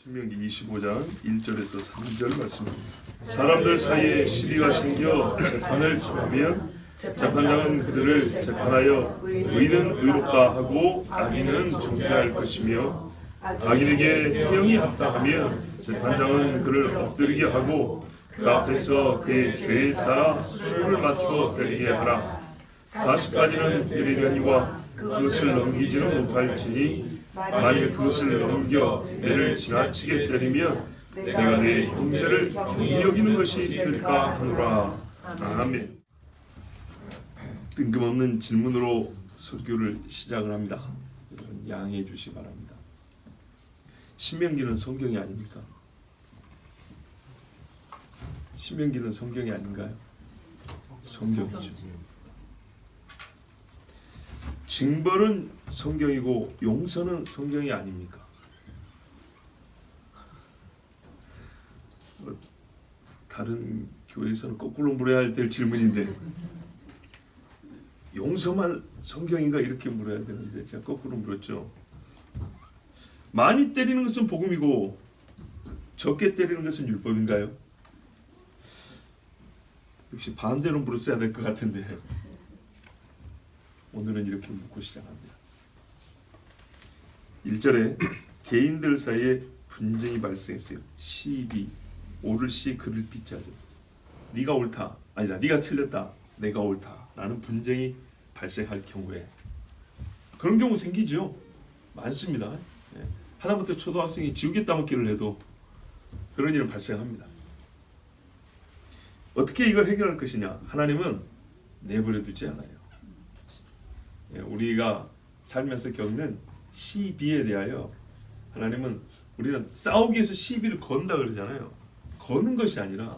신명기 25장 1절에서 3절 말씀입니다. 사람들 사이에 시비가 생겨 재판을 정하면 재판장은 그들을 재판하여 의는 의롭다 하고 악인은 정죄할 것이며 악인에게 태형이 합당하면 재판장은 그를 엎드리게 하고 그 앞에서 그의 죄에 따라 수를 맞춰 때리게 하라. 40가지는 때리려니와 그것을 넘기지는 못할지니 만일 그것을 넘겨 내를 지나치게 때리면 내가 내 형제를 경히 여기는 것이 될까 하노라. 아멘. 뜬금없는 질문으로 설교를 시작을 합니다. 여러분 양해해 주시기 바랍니다. 신명기는 성경이 아닙니까? 신명기는 성경이 아닌가요? 성경이죠. 징벌은 성경이고 용서는 성경이 아닙니까? 다른 교회에서는 거꾸로 물어야 될 질문인데 용서만 성경인가 이렇게 물어야 되는데 제가 거꾸로 물었죠. 많이 때리는 것은 복음이고 적게 때리는 것은 율법인가요? 역시 반대로 물었어야 될 것 같은데 오늘은 이렇게 묻고 시작합니다. 1절에 개인들 사이에 분쟁이 발생했어요. 시비, 옳을 시 그를 빗자죠. 네가 옳다, 아니다, 네가 틀렸다, 내가 옳다 라는 분쟁이 발생할 경우에 그런 경우 생기죠. 많습니다. 하다못해 초등학생이 지우개 따먹기를 해도 그런 일은 발생합니다. 어떻게 이걸 해결할 것이냐? 하나님은 내버려 두지 않아요. 우리가 살면서 겪는 시비에 대하여 하나님은 우리는 싸우기 위해서 시비를 건다 그러잖아요. 거는 것이 아니라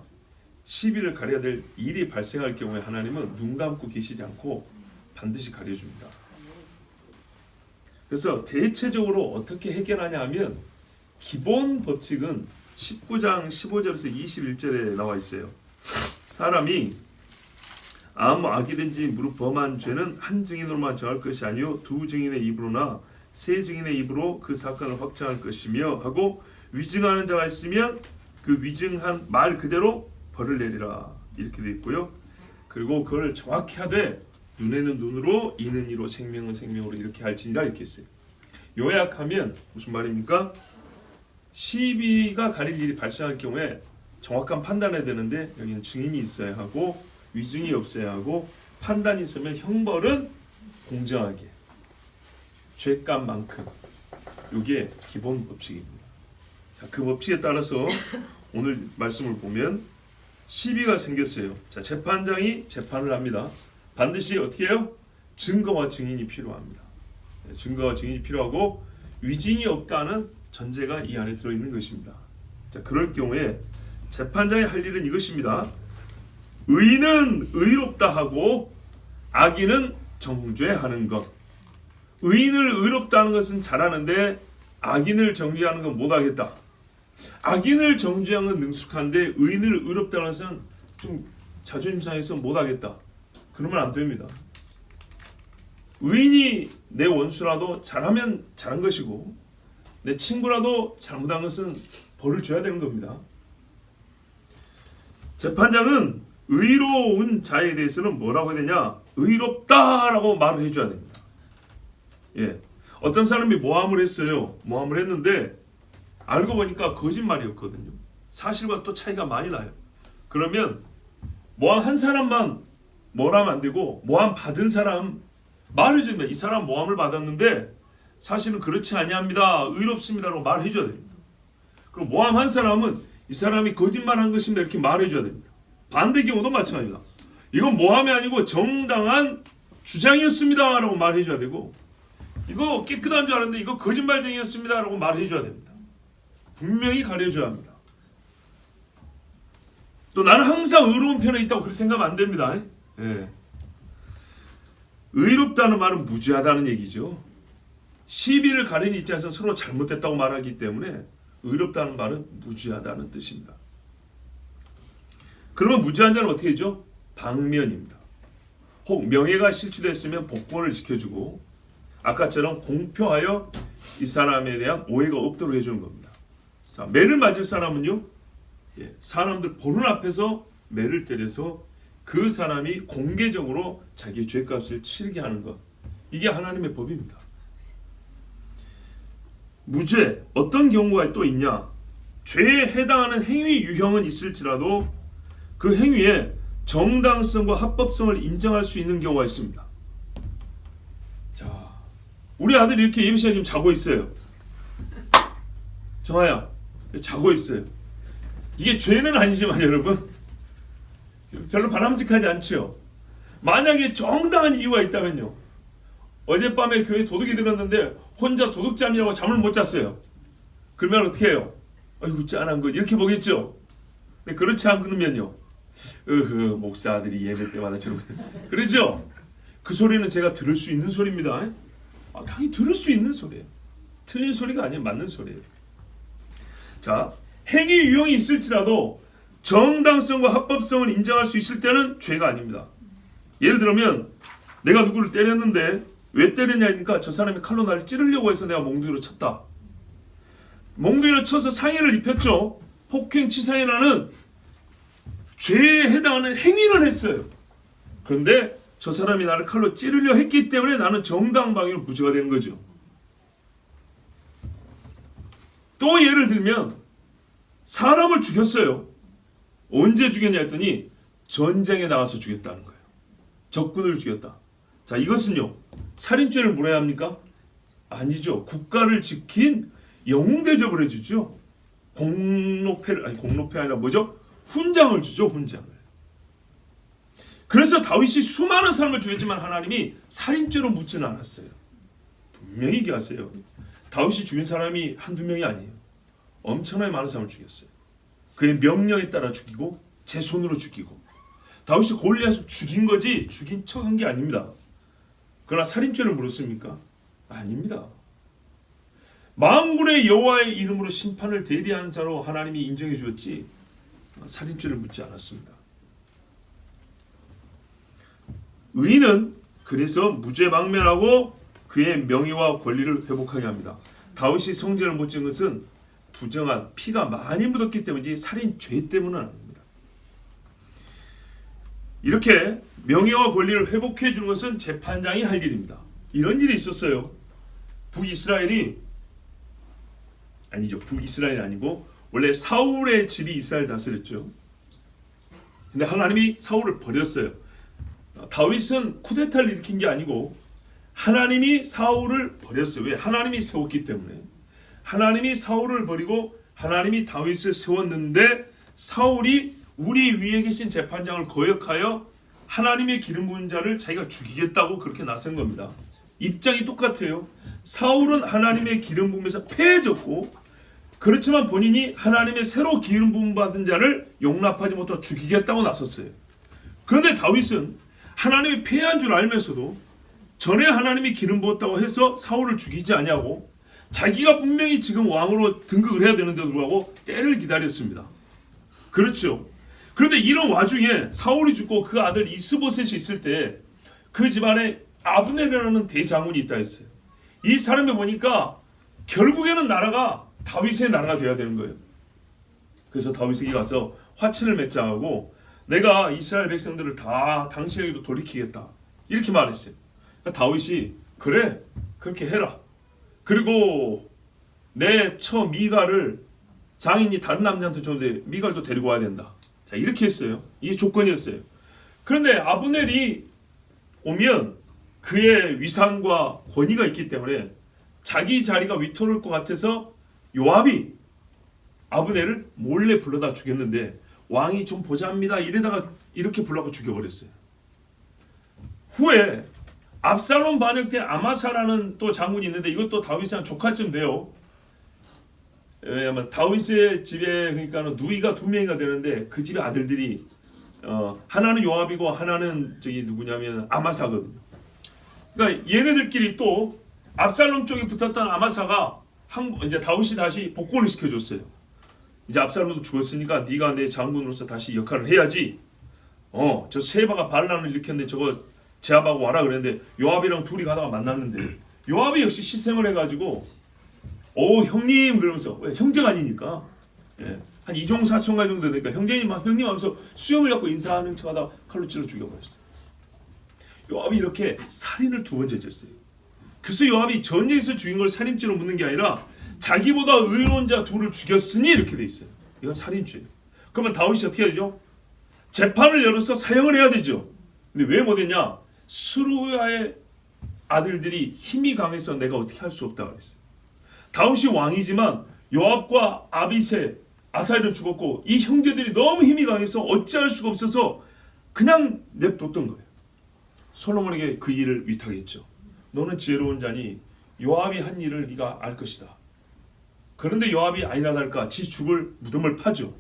시비를 가려야 될 일이 발생할 경우에 하나님은 눈 감고 계시지 않고 반드시 가려줍니다. 그래서 대체적으로 어떻게 해결하냐 하면 기본 법칙은 19장 15절에서 21절에 나와 있어요. 사람이 아무 악이든지 무릇 범한 죄는 한 증인으로만 정할 것이 아니요 두 증인의 입으로나 세 증인의 입으로 그 사건을 확정할 것이며 하고 위증하는 자가 있으면 그 위증한 말 그대로 벌을 내리라 이렇게 되어 있고요. 그리고 그걸 정확히 하되 눈에는 눈으로 이는 이로 생명은 생명으로 이렇게 할지니라 이렇게 했어요. 요약하면 무슨 말입니까? 시비가 가릴 일이 발생할 경우에 정확한 판단해야 되는데 여기는 증인이 있어야 하고 위증이 없어야 하고 판단이 있으면 형벌은 공정하게 죄값만큼 이게 기본 법칙입니다. 자, 그 법칙에 따라서 오늘 말씀을 보면 시비가 생겼어요. 자, 재판장이 재판을 합니다. 반드시 어떻게 해요? 증거와 증인이 필요합니다. 증거와 증인이 필요하고 위증이 없다는 전제가 이 안에 들어있는 것입니다. 자, 그럴 경우에 재판장이 할 일은 이것입니다. 의인은 의롭다 하고 악인은 정죄하는 것. 의인을 의롭다 하는 것은 잘하는데 악인을 정죄하는 건 못하겠다. 악인을 정죄하는 건 능숙한데 의인을 의롭다 하는 것은 좀 자존심 상해서 못하겠다. 그러면 안 됩니다. 의인이 내 원수라도 잘하면 잘한 것이고 내 친구라도 잘못한 것은 벌을 줘야 되는 겁니다. 재판장은 의로운 자에 대해서는 뭐라고 해야 되냐? 의롭다라고 말을 해줘야 됩니다. 어떤 사람이 모함을 했어요. 모함을 했는데 알고 보니까 거짓말이었거든요. 사실과 또 차이가 많이 나요. 그러면 모함한 사람만 뭐라면 안 되고 모함 받은 사람 말해주면 이 사람 모함을 받았는데 사실은 그렇지 아니합니다. 의롭습니다라고 말해줘야 됩니다. 그럼 모함한 사람은 이 사람이 거짓말한 것입니다 이렇게 말해줘야 됩니다. 반대 경우도 마찬가지입니다. 이건 모함이 아니고 정당한 주장이었습니다 라고 말해줘야 되고 이거 깨끗한 줄 알았는데 이거 거짓말쟁이였습니다 라고 말해줘야 됩니다. 분명히 가려줘야 합니다. 또 나는 항상 의로운 편에 있다고 그렇게 생각하면 안 됩니다. 의롭다는 말은 무죄하다는 얘기죠. 시비를 가리는 입장에서 서로 잘못됐다고 말하기 때문에 의롭다는 말은 무죄하다는 뜻입니다. 그러면 무죄한 자는 어떻게 되죠? 방면입니다. 혹 명예가 실추됐으면 복권을 지켜주고 아까처럼 공표하여 이 사람에 대한 오해가 없도록 해주는 겁니다. 자, 자, 매를 맞을 사람은요, 사람들 보는 앞에서 매를 때려서 그 사람이 공개적으로 자기의 죄값을 치르게 하는 것, 이게 하나님의 법입니다. 무죄, 어떤 경우가 또 있냐? 죄에 해당하는 행위 유형은 있을지라도 그 행위에 정당성과 합법성을 인정할 수 있는 경우가 있습니다. 자, 우리 아들이 이렇게 예배 시간에 지금 자고 있어요. 정아야, 자고 있어요. 이게 죄는 아니지만 여러분, 별로 바람직하지 않죠. 만약에 정당한 이유가 있다면요, 어젯밤에 교회 도둑이 들었는데 혼자 도둑잠이라고 잠을 못 잤어요. 그러면 어떻게 해요? 아이고 짠한 거 이렇게 보겠죠. 근데 그렇지 않으면요, 목사 아들이 예배 때마다 저러고 그러죠. 그 소리는 제가 들을 수 있는 소리입니다. 당연히 들을 수 있는 소리예요. 틀린 소리가 아니에요. 맞는 소리예요. 자, 행위 유형이 있을지라도 정당성과 합법성을 인정할 수 있을 때는 죄가 아닙니다. 예를 들면 내가 누구를 때렸는데 왜 때렸냐니까 저 사람이 칼로 나를 찌르려고 해서 내가 몽둥이로 쳤다. 몽둥이로 쳐서 상해를 입혔죠. 폭행치상이라는 죄에 해당하는 행위는 했어요. 그런데 저 사람이 나를 칼로 찌르려 했기 때문에 나는 정당방위로 무죄가 되는 거죠. 또 예를 들면 사람을 죽였어요. 언제 죽였냐 했더니 전쟁에 나가서 죽였다는 거예요. 적군을 죽였다. 자, 이것은요, 살인죄를 물어야 합니까? 아니죠. 국가를 지킨 영웅 대접을 해주죠. 공로패를, 아니 공로패 아니라 뭐죠? 훈장을 주죠. 훈장을. 그래서 다윗이 수많은 사람을 죽였지만 하나님이 살인죄로 묻지는 않았어요. 분명히 얘기하세요. 다윗이 죽인 사람이 한두 명이 아니에요. 엄청나게 많은 사람을 죽였어요. 그의 명령에 따라 죽이고 제 손으로 죽이고. 다윗이 골리앗을 죽인 거지 죽인 척한 게 아닙니다. 그러나 살인죄를 물었습니까? 아닙니다. 만군의 여호와의 이름으로 심판을 대리한 자로 하나님이 인정해 주었지 살인죄를 묻지 않았습니다. 의인은 그래서 무죄방면하고 그의 명예와 권리를 회복하게 합니다. 다윗이 성전을 못 지은 것은 부정한 피가 많이 묻었기 때문이지 살인죄 때문은 아닙니다. 이렇게 명예와 권리를 회복해 주는 것은 재판장이 할 일입니다. 이런 일이 있었어요. 북이스라엘이 아니고 원래 사울의 집이 이스라엘 다스렸죠. 근데 하나님이 사울을 버렸어요. 다윗은 쿠데타를 일으킨 게 아니고 하나님이 사울을 버렸어요. 왜? 하나님이 세웠기 때문에. 하나님이 사울을 버리고 하나님이 다윗을 세웠는데 사울이 우리 위에 계신 재판장을 거역하여 하나님의 기름 부은 자를 자기가 죽이겠다고 그렇게 나선 겁니다. 입장이 똑같아요. 사울은 하나님의 기름 부음에서 패해졌고, 그렇지만 본인이 하나님의 새로 기름 부음 받은 자를 용납하지 못하고 죽이겠다고 나섰어요. 그런데 다윗은 하나님이 패한 줄 알면서도 전에 하나님이 기름 부었다고 해서 사울을 죽이지 아니하고 자기가 분명히 지금 왕으로 등극을 해야 되는데도 불구하고 때를 기다렸습니다. 그렇죠. 그런데 이런 와중에 사울이 죽고 그 아들 이스보셋이 있을 때 그 집안에 아브넬이라는 대장군이 있다 했어요. 이 사람이 보니까 결국에는 나라가 다윗의 나라가 돼야 되는 거예요. 그래서 다윗에게 가서 화친을 맺자하고 내가 이스라엘 백성들을 다 당신에게로 돌이키겠다 이렇게 말했어요. 그러니까 다윗이 그래 그렇게 해라. 그리고 내 처 미갈을 장인이 다른 남자한테 줬는데 미갈도 데리고 와야 된다. 자, 이렇게 했어요. 이게 조건이었어요. 그런데 아브넬이 오면 그의 위상과 권위가 있기 때문에 자기 자리가 위태로울 것 같아서 요압이 아브넬을 몰래 불러다 죽였는데 왕이 좀 보자합니다 이래다가 이렇게 불러서 죽여버렸어요. 후에 압살롬 반역 때 아마사라는 또 장군이 있는데 이것도 다윗이랑 조카쯤 돼요. 왜냐면 다윗의 집에 그러니까 누이가 두 명이가 되는데 그 집의 아들들이 하나는 요압이고 하나는 저기 누구냐면 아마사거든요. 그러니까 얘네들끼리 또 압살롬 쪽에 붙었던 아마사가 이제 다윗이 다시 복권을 시켜줬어요. 이제 압살롬도 죽었으니까 네가 내 장군으로서 다시 역할을 해야지. 저 세바가 반란을 일으켰는데 저거 제압하고 와라 그랬는데 요압이랑 둘이 가다가 만났는데 요압이 역시 시샘을 해가지고 오 형님 그러면서 왜 형제가 아니니까 예. 한 2종 4총가 정도 되니까 형님 하면서 수염을 갖고 인사하는 척하다 칼로 찔러 죽여버렸어요. 요압이 이렇게 살인을 2번째 졌어요. 그래서 요압이 전쟁에서 죽인 걸 살인죄로 묻는 게 아니라 자기보다 의로운 자 둘을 죽였으니 이렇게 돼 있어요. 이건 살인죄예요. 그러면 다윗이 어떻게 해야 되죠? 재판을 열어서 사형을 해야 되죠. 근데 왜 못했냐? 스루야의 아들들이 힘이 강해서 내가 어떻게 할 수 없다고 그랬어요. 다윗이 왕이지만 요압과 아비새, 아사엘은 죽었고 이 형제들이 너무 힘이 강해서 어찌할 수가 없어서 그냥 냅뒀던 거예요. 솔로몬에게 그 일을 위탁했죠. 너는 지혜로운 자니 요압이 한 일을 네가 알 것이다. 그런데 요압이 아니나 다를까 지 죽을 무덤을 파죠.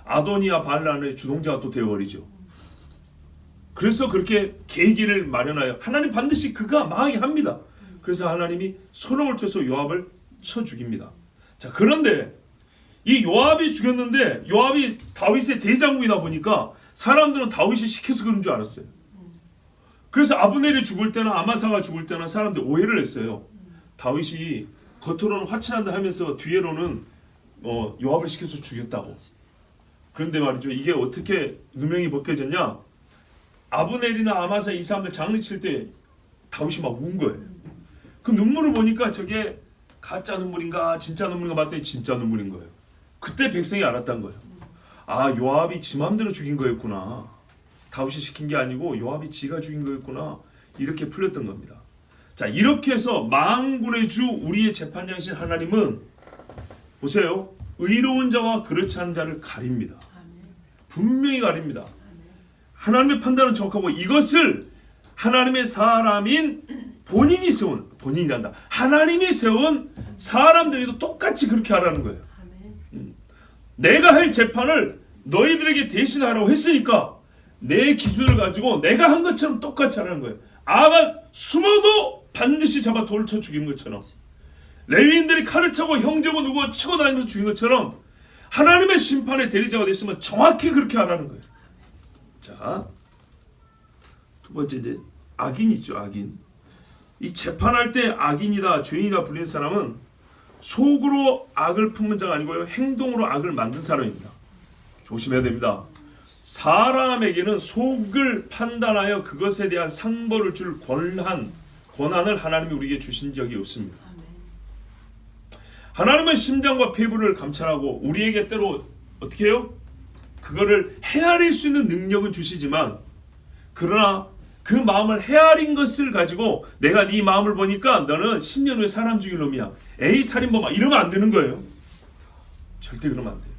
아도니아 반란의 주동자가 또 되어버리죠. 그래서 그렇게 계기를 마련하여 하나님 반드시 그가 망하게 합니다. 그래서 하나님이 솔로몬을 통해서 요압을 쳐 죽입니다. 자, 그런데 이 요압이 죽였는데 요압이 다윗의 대장군이다 보니까 사람들은 다윗이 시켜서 그런 줄 알았어요. 그래서 아브넬이 죽을 때나 아마사가 죽을 때나 사람들 오해를 했어요. 다윗이 겉으로는 화친한다 하면서 뒤에로는 요압을 시켜서 죽였다고. 그런데 말이죠. 이게 어떻게 누명이 벗겨졌냐? 아브넬이나 아마사 이 사람들 장례칠 때 다윗이 막 운 거예요. 그 눈물을 보니까 저게 가짜 눈물인가 진짜 눈물인가 봤더니 진짜 눈물인 거예요. 그때 백성이 알았다는 거예요. 아, 요압이 지 맘대로 죽인 거였구나. 다윗이 시킨 게 아니고 요압이 지가 죽인 거였구나. 이렇게 풀렸던 겁니다. 자, 이렇게 해서 만군의 주 우리의 재판장이신 하나님은 보세요. 의로운 자와 그렇지 않은 자를 가립니다. 분명히 가립니다. 하나님의 판단은 정확하고 이것을 하나님의 사람인 본인이 세운, 본인이란다. 하나님이 세운 사람들에도 똑같이 그렇게 하라는 거예요. 내가 할 재판을 너희들에게 대신하라고 했으니까 내 기준을 가지고 내가 한 것처럼 똑같이 하라는 거예요. 아가 숨어도 반드시 잡아 돌을 쳐 죽인 것처럼, 레위인들이 칼을 차고 형제고 누구 치고 다니면서 죽인 것처럼 하나님의 심판의 대리자가 됐으면 정확히 그렇게 하라는 거예요. 자, 두 번째 이제 악인이죠. 악인. 이 재판할 때 악인이다, 죄인이다 불리는 사람은 속으로 악을 품은 자가 아니고요, 행동으로 악을 만든 사람입니다. 조심해야 됩니다. 사람에게는 속을 판단하여 그것에 대한 상벌을 줄 권한을 하나님이 우리에게 주신 적이 없습니다. 하나님은 심장과 폐부를 감찰하고 우리에게 때로 어떻게 해요? 그거를 헤아릴 수 있는 능력은 주시지만, 그러나 그 마음을 헤아린 것을 가지고 내가 네 마음을 보니까 너는 10년 후에 사람 죽일 놈이야, 에이 살인범아, 이러면 안 되는 거예요. 절대 그러면 안 돼요.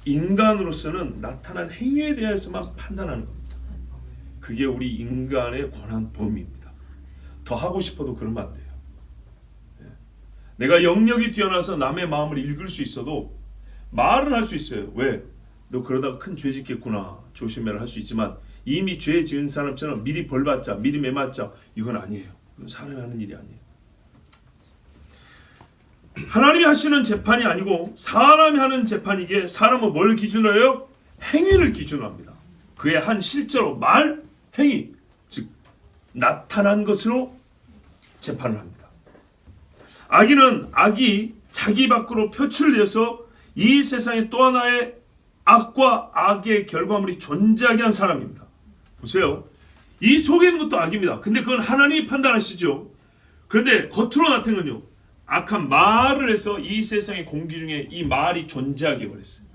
인간으로서는 나타난 행위에 대해서만 판단하는 겁니다. 그게 우리 인간의 권한 범위입니다. 더 하고 싶어도 그러면 안 돼요. 내가 영역이 뛰어나서 남의 마음을 읽을 수 있어도 말은 할 수 있어요. 왜? 너 그러다가 큰 죄 짓겠구나, 조심해라 할 수 있지만 이미 죄 지은 사람처럼 미리 벌 받자, 미리 매맞자, 이건 아니에요. 이건 사람이 하는 일이 아니에요. 하나님이 하시는 재판이 아니고 사람이 하는 재판이기에 사람은 뭘 기준으로 해요? 행위를 기준으로 합니다. 그의 한 실제로 말, 행위, 즉 나타난 것으로 재판을 합니다. 악인은 악이 자기 밖으로 표출되어서 이 세상에 또 하나의 악과 악의 결과물이 존재하게 한 사람입니다. 보세요. 이 속에 있는 것도 악입니다. 근데 그건 하나님이 판단하시죠. 그런데 겉으로 나타낸 건요, 악한 말을 해서 이 세상의 공기 중에 이 말이 존재하게 해버렸어요.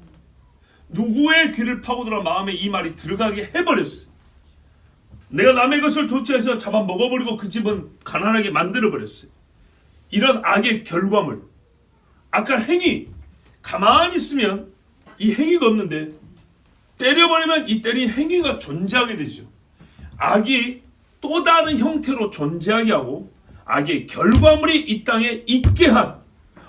누구의 귀를 파고들어 마음에 이 말이 들어가게 해버렸어요. 내가 남의 것을 도취해서 잡아 먹어버리고 그 집은 가난하게 만들어버렸어요. 이런 악의 결과물, 악한 행위, 가만히 있으면 이 행위가 없는데 때려버리면 이 때린 행위가 존재하게 되죠. 악이 또 다른 형태로 존재하게 하고 악의 결과물이 이 땅에 있게 한,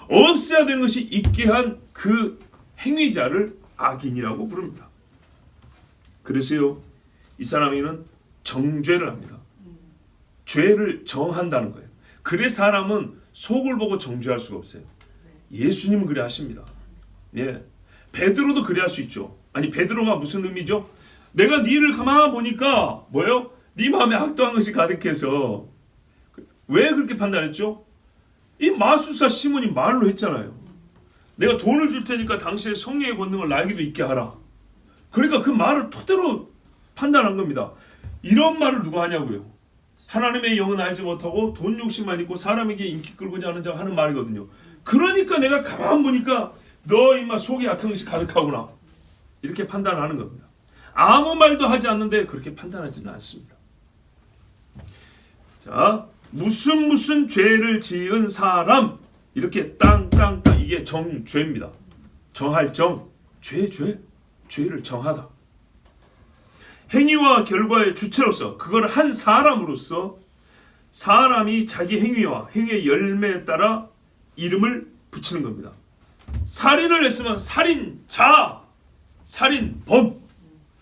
없어야 되는 것이 있게 한 그 행위자를 악인이라고 부릅니다. 그래서요, 이 사람에게는 정죄를 합니다. 죄를 정한다는 거예요. 그래서 사람은 속을 보고 정죄할 수가 없어요. 예수님은 그래 하십니다. 예, 베드로도 그래 할 수 있죠. 아니, 베드로가 무슨 의미죠? 내가 네 일을 가만히 보니까 뭐예요? 네 마음에 악도한 것이 가득해서. 왜 그렇게 판단했죠? 이 마술사 시몬이 말로 했잖아요. 내가 돈을 줄 테니까 당신의 성령의 권능을 나에게도 있게 하라. 그러니까 그 말을 토대로 판단한 겁니다. 이런 말을 누가 하냐고요. 하나님의 영은 알지 못하고 돈 욕심만 있고 사람에게 인기 끌고자 하는 자가 하는 말이거든요. 그러니까 내가 가만 보니까 너 임마 속이 약한 것이 가득하구나. 이렇게 판단하는 겁니다. 아무 말도 하지 않는데 그렇게 판단하지는 않습니다. 자, 무슨 죄를 지은 사람 이렇게 땅땅땅 이게 정죄입니다. 정할 정, 죄를 정하다. 행위와 결과의 주체로서 그걸 한 사람으로서 사람이 자기 행위와 행위의 열매에 따라 이름을 붙이는 겁니다. 살인을 했으면 살인자, 살인범,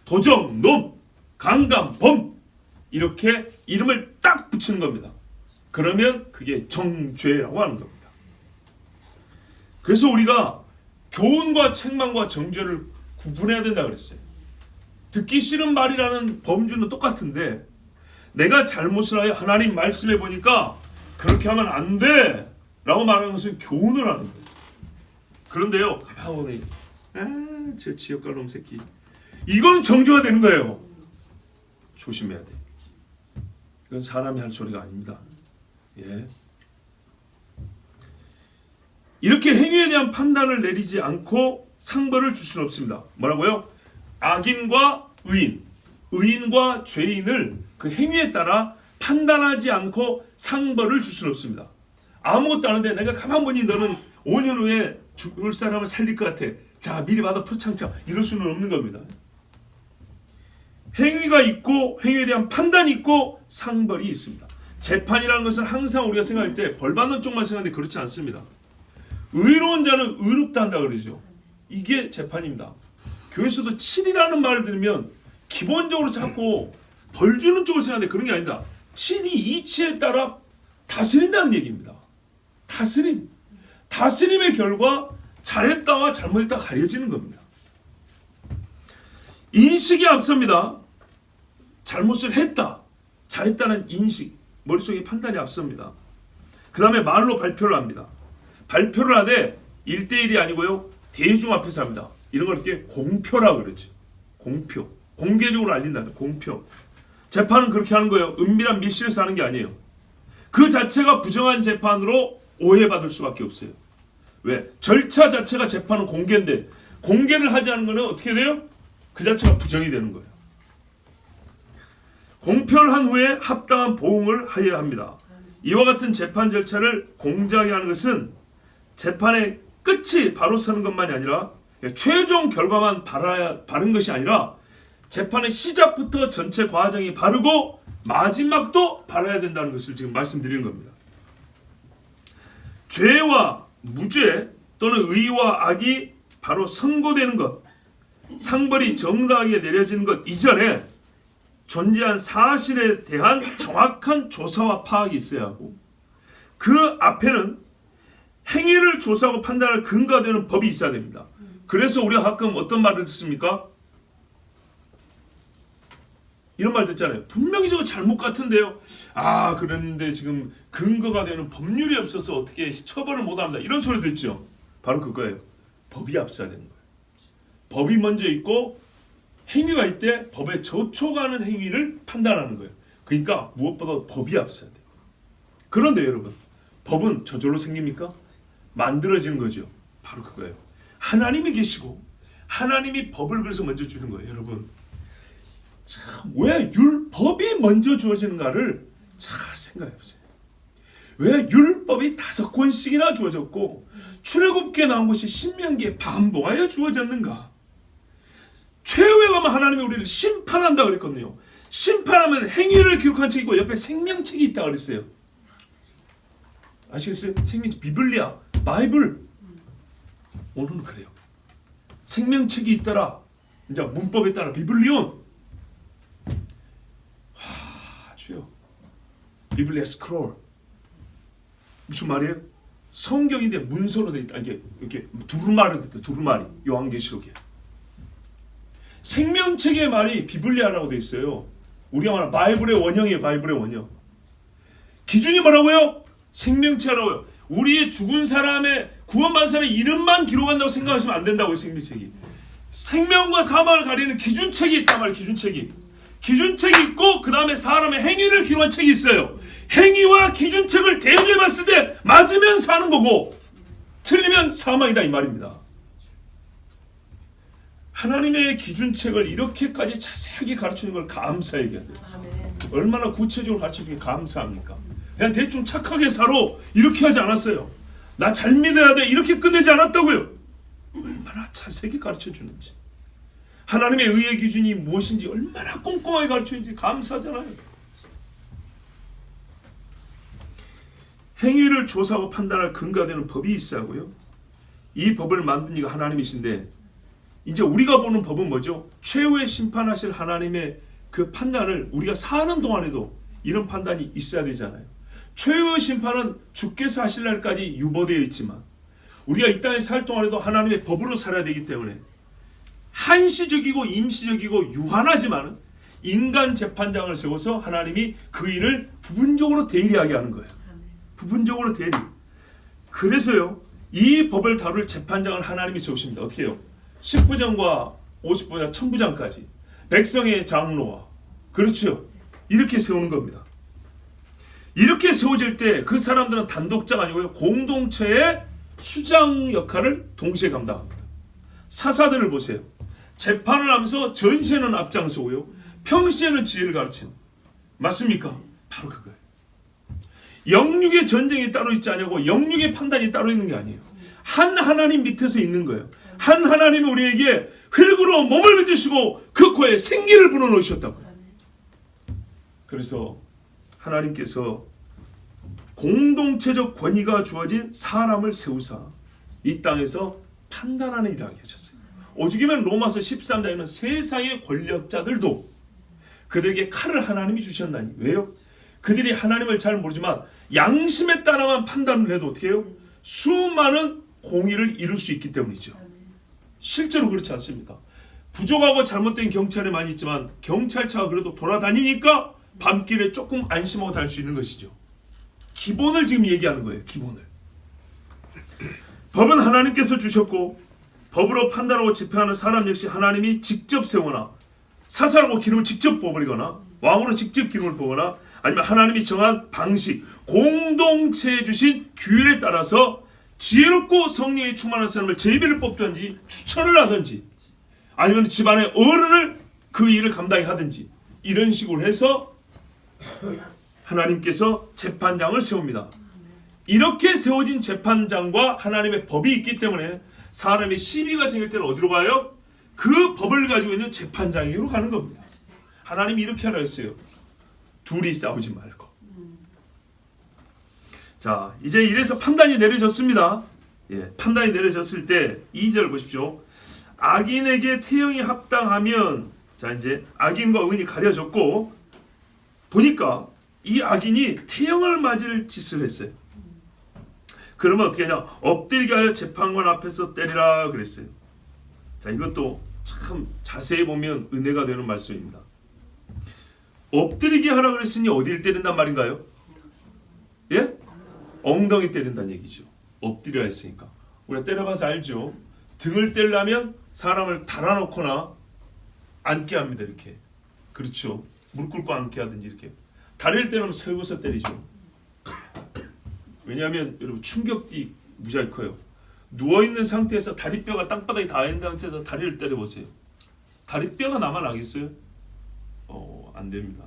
도적놈, 강간범 이렇게 이름을 딱 붙이는 겁니다. 그러면 그게 정죄라고 하는 겁니다. 그래서 우리가 교훈과 책망과 정죄를 구분해야 된다 그랬어요. 듣기 싫은 말이라는 범주는 똑같은데 내가 잘못을 하여 하나님 말씀해 보니까 그렇게 하면 안 돼 라고 말하는 것은 교훈을 하는 거예요. 그런데요, 가만히 저 지역갈 놈 새끼 이건 정죄가 되는 거예요. 조심해야 돼. 이건 사람이 할 소리가 아닙니다. 예. 이렇게 행위에 대한 판단을 내리지 않고 상벌을 줄 수는 없습니다. 뭐라고요? 악인과 의인, 의인과 죄인을 그 행위에 따라 판단하지 않고 상벌을 줄 수는 없습니다. 아무것도 안 하는데 내가 가만 보니 너는 5년 후에 죽을 사람을 살릴 것 같아. 자, 미리 받아 표창장. 이럴 수는 없는 겁니다. 행위가 있고 행위에 대한 판단이 있고 상벌이 있습니다. 재판이라는 것은 항상 우리가 생각할 때 벌 받는 쪽만 생각하는데 그렇지 않습니다. 의로운 자는 의롭다 한다 그러죠. 이게 재판입니다. 교회에서도 7이라는 말을 들으면 기본적으로 자꾸 벌 주는 쪽을 생각하는데 그런 게 아니다. 7이 이치에 따라 다스린다는 얘기입니다. 다스림의 결과 잘했다와 잘못했다가 가려지는 겁니다. 인식이 앞섭니다. 잘못을 했다, 잘했다는 인식, 머릿속에 판단이 앞섭니다. 그 다음에 말로 발표를 합니다. 발표를 하되 1대1이 아니고요, 대중 앞에서 합니다. 이런 걸 이렇게 공표라 그러죠. 공표. 공개적으로 알린다는 공표. 재판은 그렇게 하는 거예요. 은밀한 밀실에서 하는 게 아니에요. 그 자체가 부정한 재판으로 오해받을 수밖에 없어요. 왜? 절차 자체가 재판은 공개인데 공개를 하지 않은 거는 어떻게 돼요? 그 자체가 부정이 되는 거예요. 공표를 한 후에 합당한 보응을 하여야 합니다. 이와 같은 재판 절차를 공정하게 하는 것은 재판의 끝이 바로 서는 것만이 아니라 최종 결과만 바른 것이 아니라 재판의 시작부터 전체 과정이 바르고 마지막도 바라야 된다는 것을 지금 말씀드리는 겁니다. 죄와 무죄 또는 의와 악이 바로 선고되는 것, 상벌이 정당하게 내려지는 것 이전에 존재한 사실에 대한 정확한 조사와 파악이 있어야 하고 그 앞에는 행위를 조사하고 판단할 근거가 되는 법이 있어야 됩니다. 그래서 우리가 가끔 어떤 말을 듣습니까? 이런 말 듣잖아요. 분명히 저거 잘못 같은데요. 아, 그랬는데 지금 근거가 되는 법률이 없어서 어떻게 처벌을 못합니다. 이런 소리 듣죠. 바로 그거예요. 법이 앞서야 되는 거예요. 법이 먼저 있고 행위가 있대 법에 저촉하는 행위를 판단하는 거예요. 그러니까 무엇보다 법이 앞서야 돼요. 그런데 여러분, 법은 저절로 생깁니까? 만들어지는 거죠. 바로 그거예요. 하나님이 계시고 하나님이 법을 그래서 먼저 주는 거예요. 여러분, 참, 왜 율법이 먼저 주어지는가를 잘 생각해 보세요. 왜 율법이 5권씩이나 주어졌고 출애굽기에 나온 것이 신명기에 반복하여 주어졌는가? 최후에 가면 하나님이 우리를 심판한다 그랬거든요. 심판하면 행위를 기록한 책이 있고 옆에 생명책이 있다 그랬어요. 아시겠어요? 생명책, 비블리아, 바이블. 오늘은 그래요. 생명책이 있더라. 이제 문법에 따라 비블리온. 주요. 비블리아 스크롤. 무슨 말이에요? 성경인데 문서로 돼 있다. 이게 이렇게 두루마리 됐다. 두루마리. 요한계시록에. 생명책의 말이 비블리아라고 돼 있어요. 우리가 말하는 바이블의 원형이에요. 바이블의 원형. 기준이 뭐라고요? 생명체라고요. 우리의 죽은 사람의 구원받은 사람의 이름만 기록한다고 생각하시면 안 된다고요. 생명책이 생명과 사망을 가리는 기준책이 있단 말이에요. 기준책이 있고 그 다음에 사람의 행위를 기록한 책이 있어요. 행위와 기준책을 대조해 봤을 때 맞으면 사는 거고 틀리면 사망이다 이 말입니다. 하나님의 기준책을 이렇게까지 자세하게 가르치는 걸 감사해야 돼요. 얼마나 구체적으로 가르치는 게 감사합니까? 그냥 대충 착하게 살아 이렇게 하지 않았어요. 나 잘 믿어야 돼 이렇게 끝내지 않았다고요. 얼마나 자세하게 가르쳐주는지, 하나님의 의의 기준이 무엇인지 얼마나 꼼꼼하게 가르쳐주는지 감사하잖아요. 행위를 조사하고 판단할 근거가 되는 법이 있어야 하고요. 이 법을 만든 이가 하나님이신데 이제 우리가 보는 법은 뭐죠? 최후의 심판하실 하나님의 그 판단을 우리가 사는 동안에도 이런 판단이 있어야 되잖아요. 최후의 심판은 주께서 하실 날까지 유보되어 있지만 우리가 이 땅에 살 동안에도 하나님의 법으로 살아야 되기 때문에 한시적이고 임시적이고 유한하지만 인간 재판장을 세워서 하나님이 그 일을 부분적으로 대리하게 하는 거예요. 부분적으로 대리. 그래서요, 이 법을 다룰 재판장을 하나님이 세우십니다. 어떻게 해요? 10부장과 50부장, 1000부장까지 백성의 장로와, 그렇죠, 이렇게 세우는 겁니다. 이렇게 세워질 때 그 사람들은 단독자가 아니고요, 공동체의 수장 역할을 동시에 감당합니다. 사사들을 보세요. 재판을 하면서 전시에는 앞장서고요, 평시에는 지혜를 가르치는, 맞습니까? 바로 그거예요. 영육의 전쟁이 따로 있지 않냐고, 영육의 판단이 따로 있는 게 아니에요. 한 하나님 밑에서 있는 거예요. 한 하나님이 우리에게 흙으로 몸을 빚으시고 그 코에 생기를 불어넣으셨다고요. 그래서 하나님께서 공동체적 권위가 주어진 사람을 세우사 이 땅에서 판단하는 일을 하게 하셨어요. 오죽이면 로마서 13장에는 세상의 권력자들도 그들에게 칼을 하나님이 주셨나니. 왜요? 그들이 하나님을 잘 모르지만 양심에 따라만 판단을 해도 어떻게 해요? 수많은 공의를 이룰 수 있기 때문이죠. 실제로 그렇지 않습니까? 부족하고 잘못된 경찰이 많이 있지만 경찰차가 그래도 돌아다니니까 밤길에 조금 안심하고 다닐 수 있는 것이죠. 기본을 지금 얘기하는 거예요. 기본을. 법은 하나님께서 주셨고 법으로 판단하고 집행하는 사람 역시 하나님이 직접 세우거나 사사라고 기름을 직접 부어버리거나 왕으로 직접 기름을 부어거나 아니면 하나님이 정한 방식, 공동체에 주신 규율에 따라서 지혜롭고 성령에 충만한 사람을 제비를 뽑든지 추천을 하든지 아니면 집안의 어른을 그 일을 감당히 하든지 이런 식으로 해서 하나님께서 재판장을 세웁니다. 이렇게 세워진 재판장과 하나님의 법이 있기 때문에 사람의 시비가 생길 때는 어디로 가요? 그 법을 가지고 있는 재판장으로 가는 겁니다. 하나님이 이렇게 하라 했어요. 둘이 싸우지 말고. 자, 이제 이래서 판단이 내려졌습니다. 예, 판단이 내려졌을 때 2절 보십시오. 악인에게 태형이 합당하면, 자 이제 악인과 의인이 가려졌고 보니까 이 악인이 태형을 맞을 짓을 했어요. 그러면 어떻게 하냐? 엎드리게 하여 재판관 앞에서 때리라 그랬어요. 자, 이것도 참 자세히 보면 은혜가 되는 말씀입니다. 엎드리게 하라 그랬으니 어디를 때린단 말인가요? 예? 엉덩이 때린다는 얘기죠. 엎드려 했으니까. 우리가 때려봐서 알죠. 등을 때리려면 사람을 달아놓거나 앉게 합니다. 이렇게. 그렇죠. 무릎 꿇고 앉게 하든지 이렇게. 다리를 때리면 세워서 때리죠. 왜냐하면 여러분 충격이 무지하게 커요. 누워있는 상태에서 다리뼈가 땅바닥에 닿은 상태에서 다리를 때려보세요. 다리뼈가 남아나겠어요? 안 됩니다.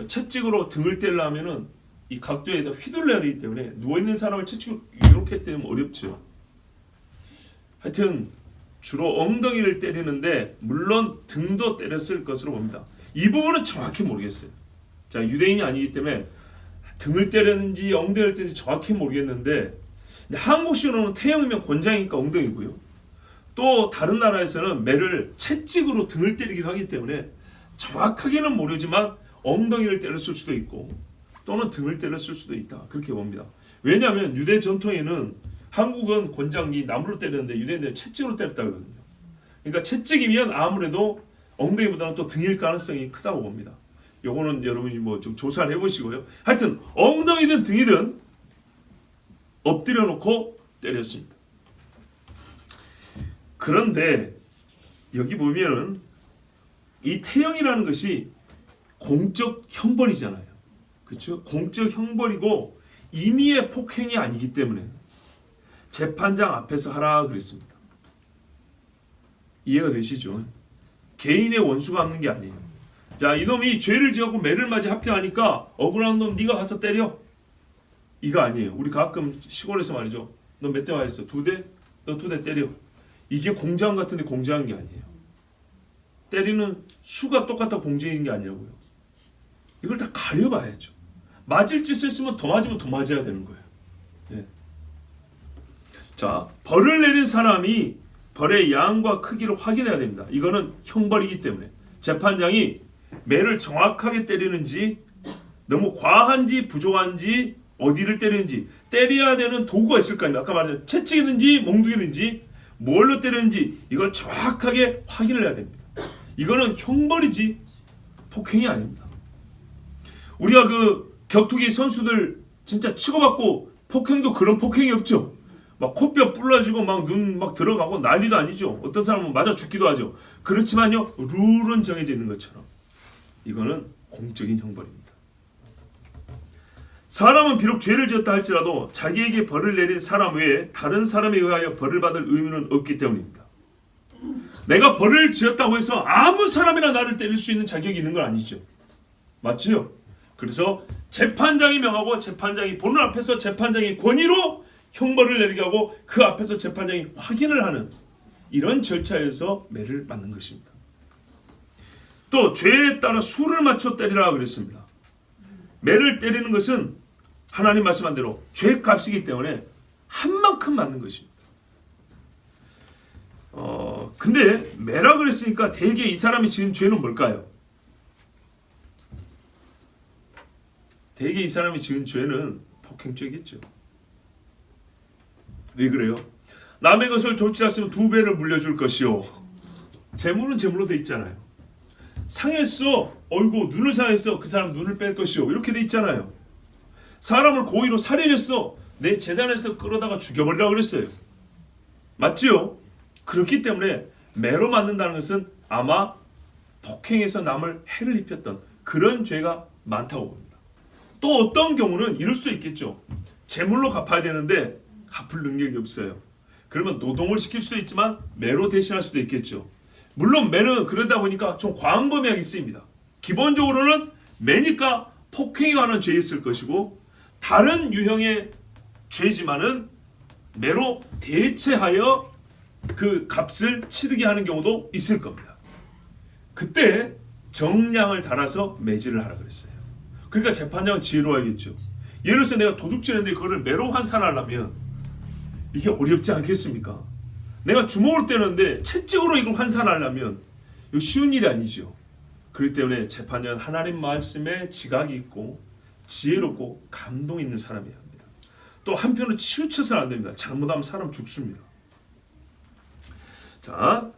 채찍으로 등을 때리려면은 이 각도에다 휘둘러야 되기 때문에 누워있는 사람을 채찍으로 이렇게 때리면 어렵죠. 하여튼 주로 엉덩이를 때리는데 물론 등도 때렸을 것으로 봅니다. 이 부분은 정확히 모르겠어요. 자, 유대인이 아니기 때문에 등을 때렸는지 엉덩이를 때렸는지 정확히 모르겠는데 한국식으로는 태형이면 권장이니까 엉덩이고요. 또 다른 나라에서는 매를 채찍으로 등을 때리기도 하기 때문에 정확하게는 모르지만 엉덩이를 때렸을 수도 있고 또는 등을 때렸을 수도 있다. 그렇게 봅니다. 왜냐하면 유대 전통에는 한국은 권장이 나무로 때렸는데 유대인들은 채찍으로 때렸다고 하거든요. 그러니까 채찍이면 아무래도 엉덩이보다는 또 등일 가능성이 크다고 봅니다. 요거는 여러분이 뭐 좀 조사를 해보시고요. 하여튼 엉덩이든 등이든 엎드려 놓고 때렸습니다. 그런데 여기 보면은 이 태형이라는 것이 공적 형벌이잖아요. 그렇죠? 공적 형벌이고 임의의 폭행이 아니기 때문에 재판장 앞에서 하라 그랬습니다. 이해가 되시죠? 개인의 원수가 없는 게 아니에요. 자, 이놈이 죄를 지었고 매를 맞이 합격하니까 억울한 놈 네가 가서 때려. 이거 아니에요. 우리 가끔 시골에서 말이죠. 너 몇 대 맞았어? 2대? 너 2대 때려. 이게 공장 같은데 공정한 게 아니에요. 때리는 수가 똑같아 공정인 게 아니라고요. 이걸 다 가려봐야죠. 맞을 짓을 했으면 더 맞으면 더 맞아야 되는 거예요. 예. 자, 벌을 내린 사람이 벌의 양과 크기를 확인해야 됩니다. 이거는 형벌이기 때문에 재판장이 매를 정확하게 때리는지 너무 과한지 부족한지 어디를 때리는지 때려야 되는 도구가 있을 거 아니에요. 아까 말했죠. 채찍이든지 몽둥이든지 뭘로 때리는지 이걸 정확하게 확인을 해야 됩니다. 이거는 형벌이지 폭행이 아닙니다. 우리가 그 격투기 선수들 진짜 치고받고 폭행도 그런 폭행이 없죠. 막 코뼈 불러지고 막 눈 막 들어가고 난리도 아니죠. 어떤 사람은 맞아 죽기도 하죠. 그렇지만요, 룰은 정해져 있는 것처럼 이거는 공적인 형벌입니다. 사람은 비록 죄를 지었다 할지라도 자기에게 벌을 내린 사람 외에 다른 사람에 의하여 벌을 받을 의무는 없기 때문입니다. 내가 벌을 지었다고 해서 아무 사람이나 나를 때릴 수 있는 자격이 있는 건 아니죠. 맞지요? 그래서 재판장이 명하고 재판장이 보는 앞에서 재판장이 권위로 형벌을 내리게 하고 그 앞에서 재판장이 확인을 하는 이런 절차에서 매를 맞는 것입니다. 또 죄에 따라 수를 맞춰 때리라 그랬습니다. 매를 때리는 것은 하나님 말씀한 대로 죄값이기 때문에 한 만큼 맞는 것입니다. 근데 매라 그랬으니까 대개 이 사람이 지은 죄는 뭘까요? 대개 이 사람이 지은 죄는 폭행죄겠죠. 왜 그래요? 남의 것을 도취했으면 2배를 물려줄 것이요. 재물은 재물로 돼 있잖아요. 상했어. 어이구 눈을 상했어. 그 사람 눈을 뺄 것이요. 이렇게 돼 있잖아요. 사람을 고의로 살인했어. 내 재단에서 끌어다가 죽여버리라고 그랬어요. 맞지요? 그렇기 때문에 매로 맞는다는 것은 아마 폭행해서 남을 해를 입혔던 그런 죄가 많다고 봅니다. 또 어떤 경우는 이럴 수도 있겠죠. 재물로 갚아야 되는데 갚을 능력이 없어요. 그러면 노동을 시킬 수도 있지만 매로 대신할 수도 있겠죠. 물론 매는 그러다 보니까 좀 광범위하게 쓰입니다. 기본적으로는 매니까 폭행에 관한 죄였을 것이고 다른 유형의 죄지만은 매로 대체하여 그 값을 치르게 하는 경우도 있을 겁니다. 그때 정량을 달아서 매질을 하라 그랬어요. 그러니까 재판장은 지혜로워야겠죠. 예를 들어서 내가 도둑질했는데 그거를 매로 환산하려면 이게 어렵지 않겠습니까? 내가 주먹을 때렸는데 채찍으로 이걸 환산하려면 이거 쉬운 일이 아니죠. 그렇기 때문에 재판장은 하나님 말씀에 지각이 있고 지혜롭고 감동 있는 사람이어야 합니다. 또 한편으로 치우쳐서는 안 됩니다. 잘못하면 사람 죽습니다. 자,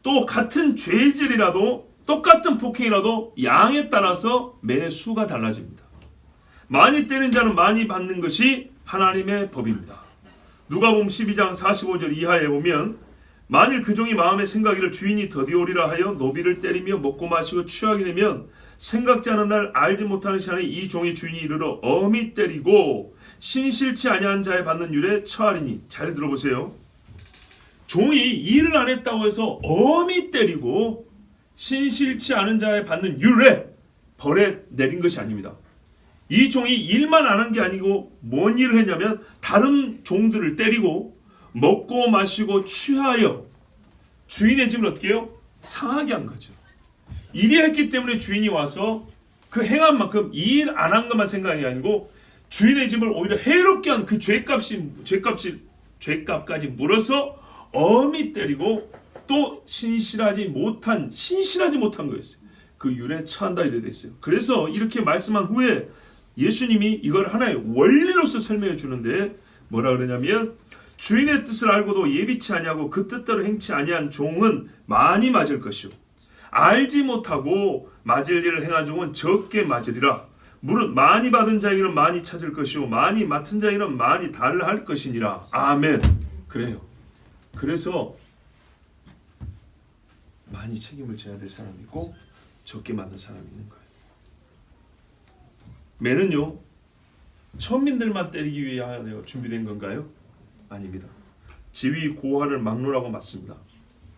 또 같은 죄질이라도 똑같은 폭행이라도 양에 따라서 매 수가 달라집니다. 많이 때린 자는 많이 받는 것이 하나님의 법입니다. 누가복음 12장 45절 이하에 보면 만일 그 종이 마음에 생각이를 주인이 더디오리라 하여 노비를 때리며 먹고 마시고 취하게 되면 생각지 않은 날 알지 못하는 시간에 이 종이 주인이 이르러 엄히 때리고 신실치 아니한 자에 받는 율에 처하리니. 잘 들어보세요. 종이 일을 안 했다고 해서 엄히 때리고 신실치 않은 자에 받는 율에 벌에 내린 것이 아닙니다. 이 종이 일만 안 한 게 아니고 뭔 일을 했냐면 다른 종들을 때리고 먹고 마시고 취하여 주인의 집을 어떻게 해요? 상하게 한 거죠. 일이 했기 때문에 주인이 와서 그 행한 만큼 일 안 한 것만 생각이 아니고 주인의 집을 오히려 해롭게 한 그 죄값까지 물어서 엄히 때리고 또 신실하지 못한 거였어요. 그 율에 처한다 이래 됐어요. 그래서 이렇게 말씀한 후에 예수님이 이걸 하나의 원리로서 설명해 주는데 뭐라 그러냐면 주인의 뜻을 알고도 예비치 아니하고 그 뜻대로 행치 아니한 종은 많이 맞을 것이요 알지 못하고 맞을 일을 행한 종은 적게 맞으리라. 무릇 많이 받은 자에게는 많이 찾을 것이요 많이 맡은 자에게는 많이 달라 할 것이니라. 아멘. 그래요. 그래서 많이 책임을 져야 될 사람이 있고 적게 맡는 사람이 있는 거예요. 매는요 천민들만 때리기 위하여 준비된 건가요? 아닙니다. 지위 고하를 막론하고 맞습니다.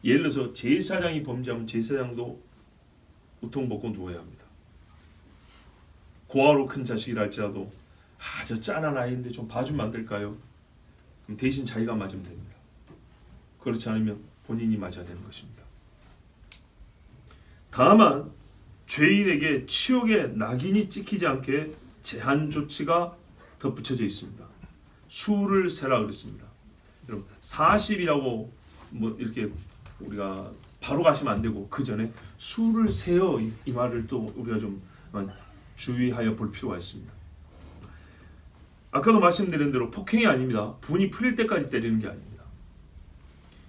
예를 들어서 제사장이 범죄하면 제사장도 우통벗고 누워야 합니다. 고아로 큰 자식이라 할지라도 저 짠한 아이인데 좀 봐주면 안 될까요? 그럼 대신 자기가 맞으면 됩니다. 그렇지 않으면 본인이 맞아야 되는 것입니다. 다만 죄인에게 치욕의 낙인이 찍히지 않게 제한 조치가 덧붙여져 있습니다. 수를 세라 그랬습니다. 여러분 40이라고 뭐 이렇게 우리가 바로 가시면 안 되고 그 전에 수를 세어 이 말을 또 우리가 좀 주의하여 볼 필요가 있습니다. 아까도 말씀드린 대로 폭행이 아닙니다. 분이 풀릴 때까지 때리는 게 아닙니다.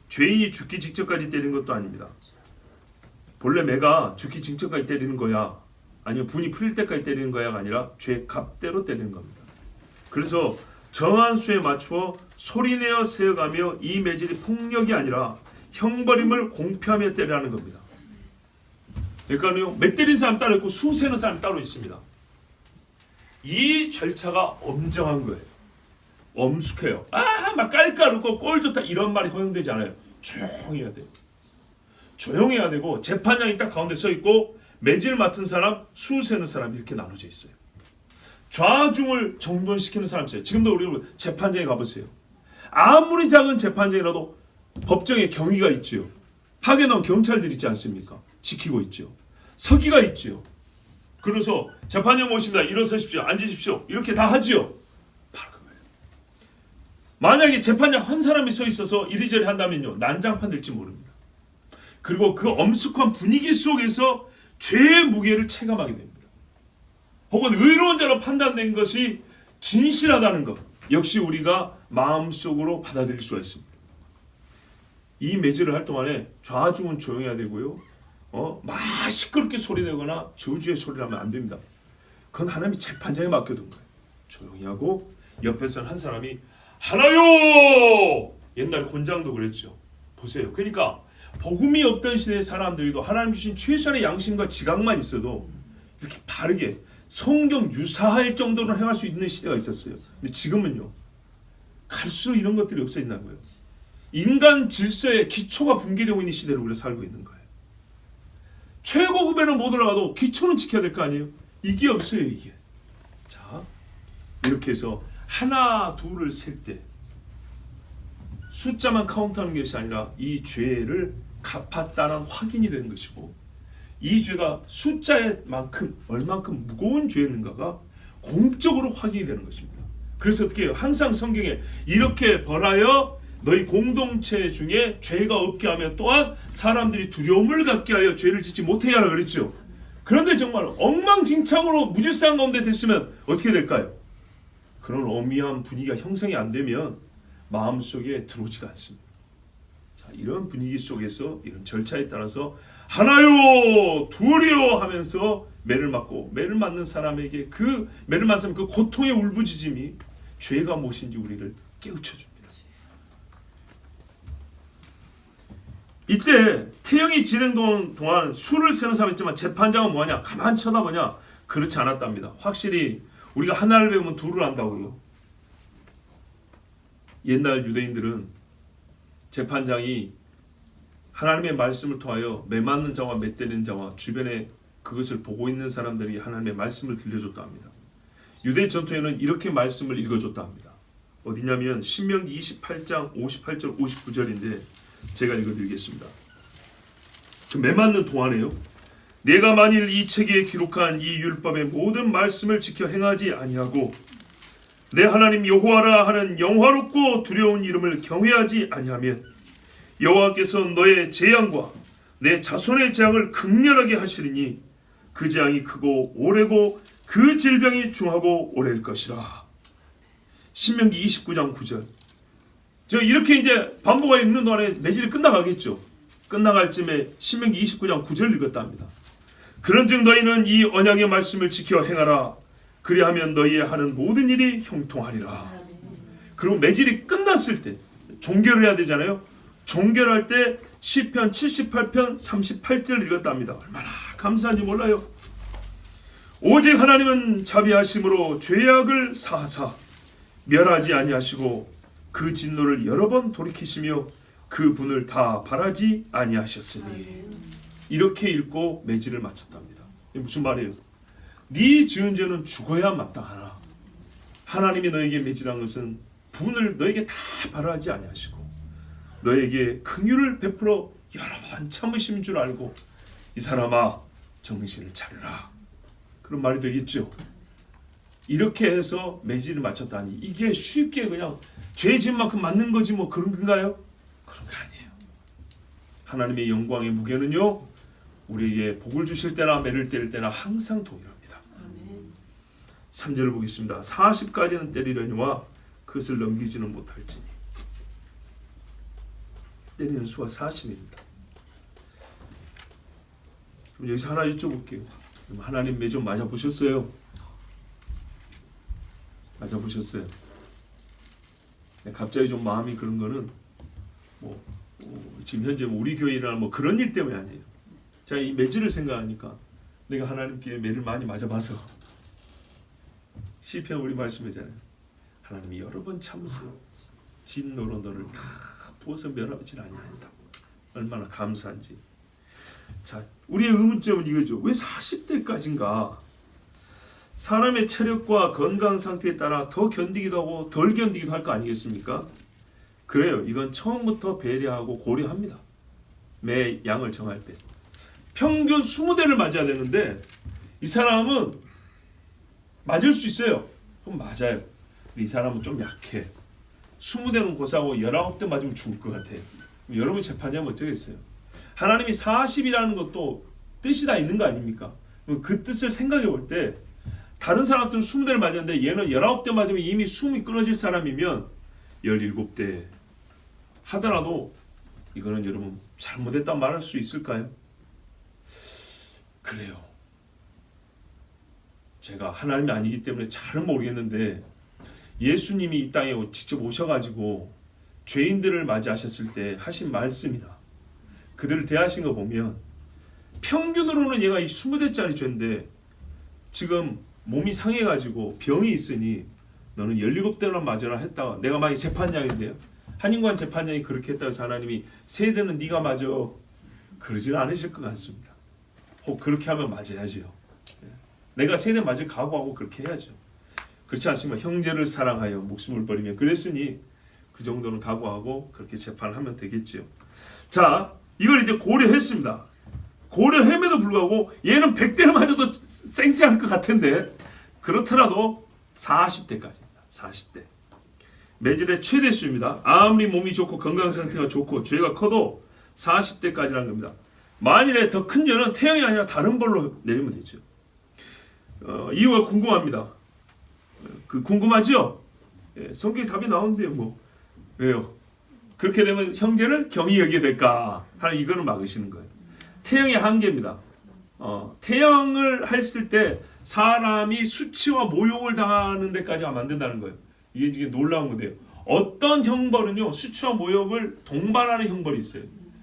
죄인이 죽기 직전까지 때리는 것도 아닙니다. 본래 매가 죽기 직전까지 때리는 거야 아니면 분이 풀릴 때까지 때리는 거야가 아니라 죄 값대로 때리는 겁니다. 그래서 정한 수에 맞추어 소리내어 세어가며 이 매질이 폭력이 아니라 형벌임을 공표하며 때리라는 겁니다. 그러니까요 매 때린 사람 따로 있고 수 세는 사람 따로 있습니다. 이 절차가 엄정한 거예요. 엄숙해요. 막 깔깔웃고 꼴 좋다 이런 말이 허용되지 않아요. 조용히 해야 돼요. 조용해야 되고 재판장이 딱 가운데 서 있고 매질 맡은 사람, 수 세는 사람 이렇게 나눠져 있어요. 좌중을 정돈시키는 사람이 있어요. 지금도 우리 재판장에 가보세요. 아무리 작은 재판장이라도 법정에 경위가 있지요. 파견 나온 경찰들 있지 않습니까? 지키고 있죠. 서기가 있지요. 그래서 재판장 모십니다. 일어서십시오. 앉으십시오. 이렇게 다 하지요. 바로 그거예요. 만약에 재판장 한 사람이 서 있어서 이리저리 한다면요. 난장판 될지 모릅니다. 그리고 그 엄숙한 분위기 속에서 죄의 무게를 체감하게 됩니다. 혹은 의로운 자로 판단된 것이 진실하다는 것 역시 우리가 마음속으로 받아들일 수가 있습니다. 이 매질을 할 동안에 좌중은 조용해야 되고요. 막 시끄럽게 소리내거나 저주의 소리를 하면 안 됩니다. 그건 하나님이 재판장에 맡겨둔 거예요. 조용히 하고 옆에서는 한 사람이 하나요! 옛날 곤장도 그랬죠. 보세요. 그러니까 복음이 없던 시대의 사람들도 하나님 주신 최소한의 양심과 지각만 있어도 이렇게 바르게 성경 유사할 정도로 행할 수 있는 시대가 있었어요. 근데 지금은요. 갈수록 이런 것들이 없어진다는 거예요. 인간 질서의 기초가 붕괴되고 있는 시대를 우리가 살고 있는 거예요. 최고급에는 못 올라가도 기초는 지켜야 될 거 아니에요. 이게 없어요. 이게. 자, 이렇게 해서 하나 둘을 셀 때 숫자만 카운트하는 것이 아니라 이 죄를 갚았다는 확인이 되는 것이고 이 죄가 숫자의 만큼 얼만큼 무거운 죄였는가가 공적으로 확인이 되는 것입니다. 그래서 어떻게 해요? 항상 성경에 이렇게 벌하여 너희 공동체 중에 죄가 없게 하며 또한 사람들이 두려움을 갖게 하여 죄를 짓지 못하게 하라 그랬죠. 그런데 정말 엉망진창으로 무질서한 가운데 됐으면 어떻게 될까요? 그런 어미한 분위기가 형성이 안 되면 마음속에 들어오지가 않습니다. 자, 이런 분위기 속에서 이런 절차에 따라서 하나요 둘이요 하면서 매를 맞고 매를 맞는 사람에게 그 매를 맞으면 그 고통의 울부짖음이 죄가 무엇인지 우리를 깨우쳐줍니다. 이때 태형이 진행되는 동안 수를 세는 사람이 있지만 재판장은 뭐하냐? 가만 쳐다보냐? 그렇지 않았답니다. 확실히 우리가 하나를 배우면 둘을 안다고요. 옛날 유대인들은 재판장이 하나님의 말씀을 통하여 매 맞는 자와 매 때리는 자와 주변에 그것을 보고 있는 사람들이 하나님의 말씀을 들려줬다 합니다. 유대 전통에는 이렇게 말씀을 읽어줬다 합니다. 어디냐면 신명기 28장 58절 59절인데 제가 읽어드리겠습니다. 그 매 맞는 동안에요. 내가 만일 이 책에 기록한 이 율법의 모든 말씀을 지켜 행하지 아니하고 내 하나님 여호와라 하는 영화롭고 두려운 이름을 경외하지 아니하면 여호와께서 너의 재앙과 내 자손의 재앙을 극렬하게 하시리니 그 재앙이 크고 오래고 그 질병이 중하고 오래일 것이라. 신명기 29장 9절. 저 이렇게 이제 반복하여 읽는 동안에 매질이 끝나가겠죠. 끝나갈 쯤에 신명기 29장 9절 읽었답니다. 그런즉 너희는 이 언약의 말씀을 지켜 행하라. 그리하면 너희의 하는 모든 일이 형통하리라. 그리고 매질이 끝났을 때 종결을 해야 되잖아요. 종결할 때 시편 78편 38절을 읽었답니다. 얼마나 감사한지 몰라요. 오직 하나님은 자비하심으로 죄악을 사하사 멸하지 아니하시고 그 진노를 여러 번 돌이키시며 그 분을 다 바라지 아니하셨으니. 이렇게 읽고 매질을 마쳤답니다. 이게 무슨 말이에요? 네 지은 죄는 죽어야 마땅하나 하나님이 너에게 매질한 것은 분을 너에게 다 바라지 아니하시고 너에게 긍휼을 베풀어 여러 번 참으신 줄 알고 이 사람아 정신을 차려라. 그런 말이 되겠죠. 이렇게 해서 매질을 마쳤다니 이게 쉽게 그냥 죄 지은 만큼 맞는 거지 뭐 그런 건가요? 그런 거 아니에요. 하나님의 영광의 무게는요 우리에게 복을 주실 때나 매를 때릴 때나 항상 동일합니다. 3절을 보겠습니다. 40까지는 때리려니와 그것을 넘기지는 못할지니. 때리는 수가 40입니다. 그럼 여기서 하나 여쭤볼게요. 하나님 매 좀 맞아보셨어요? 맞아보셨어요? 갑자기 좀 마음이 그런 거는 지금 현재 우리 교회나 그런 일 때문에 아니에요. 제가 이 매질을 생각하니까 내가 하나님께 매를 많이 맞아봐서 시편 우리 말씀이잖아요. 하나님이 여러 번 참으세요. 진노로 너를 다 부어서 멸하지 아니한다. 얼마나 감사한지. 자, 우리의 의문점은 이거죠. 왜 40대까지인가? 사람의 체력과 건강 상태에 따라 더 견디기도 하고 덜 견디기도 할 거 아니겠습니까? 그래요. 이건 처음부터 배려하고 고려합니다. 매 양을 정할 때. 평균 20대를 맞아야 되는데 이 사람은 맞을 수 있어요. 그럼 맞아요. 이 사람은 좀 약해. 20대는 고사하고 19대 맞으면 죽을 것 같아요. 여러분이 재판하면 어쩌겠어요. 하나님이 40이라는 것도 뜻이 다 있는 거 아닙니까? 그 뜻을 생각해 볼 때 다른 사람들은 20대를 맞았는데 얘는 19대 맞으면 이미 숨이 끊어질 사람이면 17대 하더라도 이거는 여러분 잘못했다 말할 수 있을까요? 그래요. 제가 하나님이 아니기 때문에 잘은 모르겠는데 예수님이 이 땅에 직접 오셔가지고 죄인들을 맞이하셨을 때 하신 말씀이나 그들을 대하신 거 보면 평균으로는 얘가 이 20대짜리 죄인데 지금 몸이 상해가지고 병이 있으니 너는 17대나 맞으라 했다가 내가 만약에 재판장인데요. 한인관 재판장이 그렇게 했다고 해서 하나님이 세대는 네가 맞아 그러지는 않으실 것 같습니다. 혹 그렇게 하면 맞아야죠. 내가 세대 맞을 각오하고 그렇게 해야죠. 그렇지 않습니까? 형제를 사랑하여 목숨을 버리면 그랬으니 그 정도는 각오하고 그렇게 재판을 하면 되겠죠. 자, 이걸 이제 고려했습니다. 고려함에도 불구하고 얘는 100대를 맞아도 쌩쌩할 것 같은데 그렇더라도 40대까지입니다. 40대. 매질의 최대 수입니다. 아무리 몸이 좋고 건강 상태가 좋고 죄가 커도 40대까지라는 겁니다. 만일에 더 큰 죄는 태형이 아니라 다른 벌로 내리면 되죠. 이유가 궁금합니다. 궁금하죠? 예, 성경에 답이 나오는데요. 뭐 왜요? 그렇게 되면 형제를 경히 여기게 될까? 하는 이거는 막으시는 거예요. 태형의 한계입니다. 태형을 했을 때 사람이 수치와 모욕을 당하는 데까지 하면 안 된다는 거예요. 이게 놀라운 건데요. 어떤 형벌은요 수치와 모욕을 동반하는 형벌이 있어요.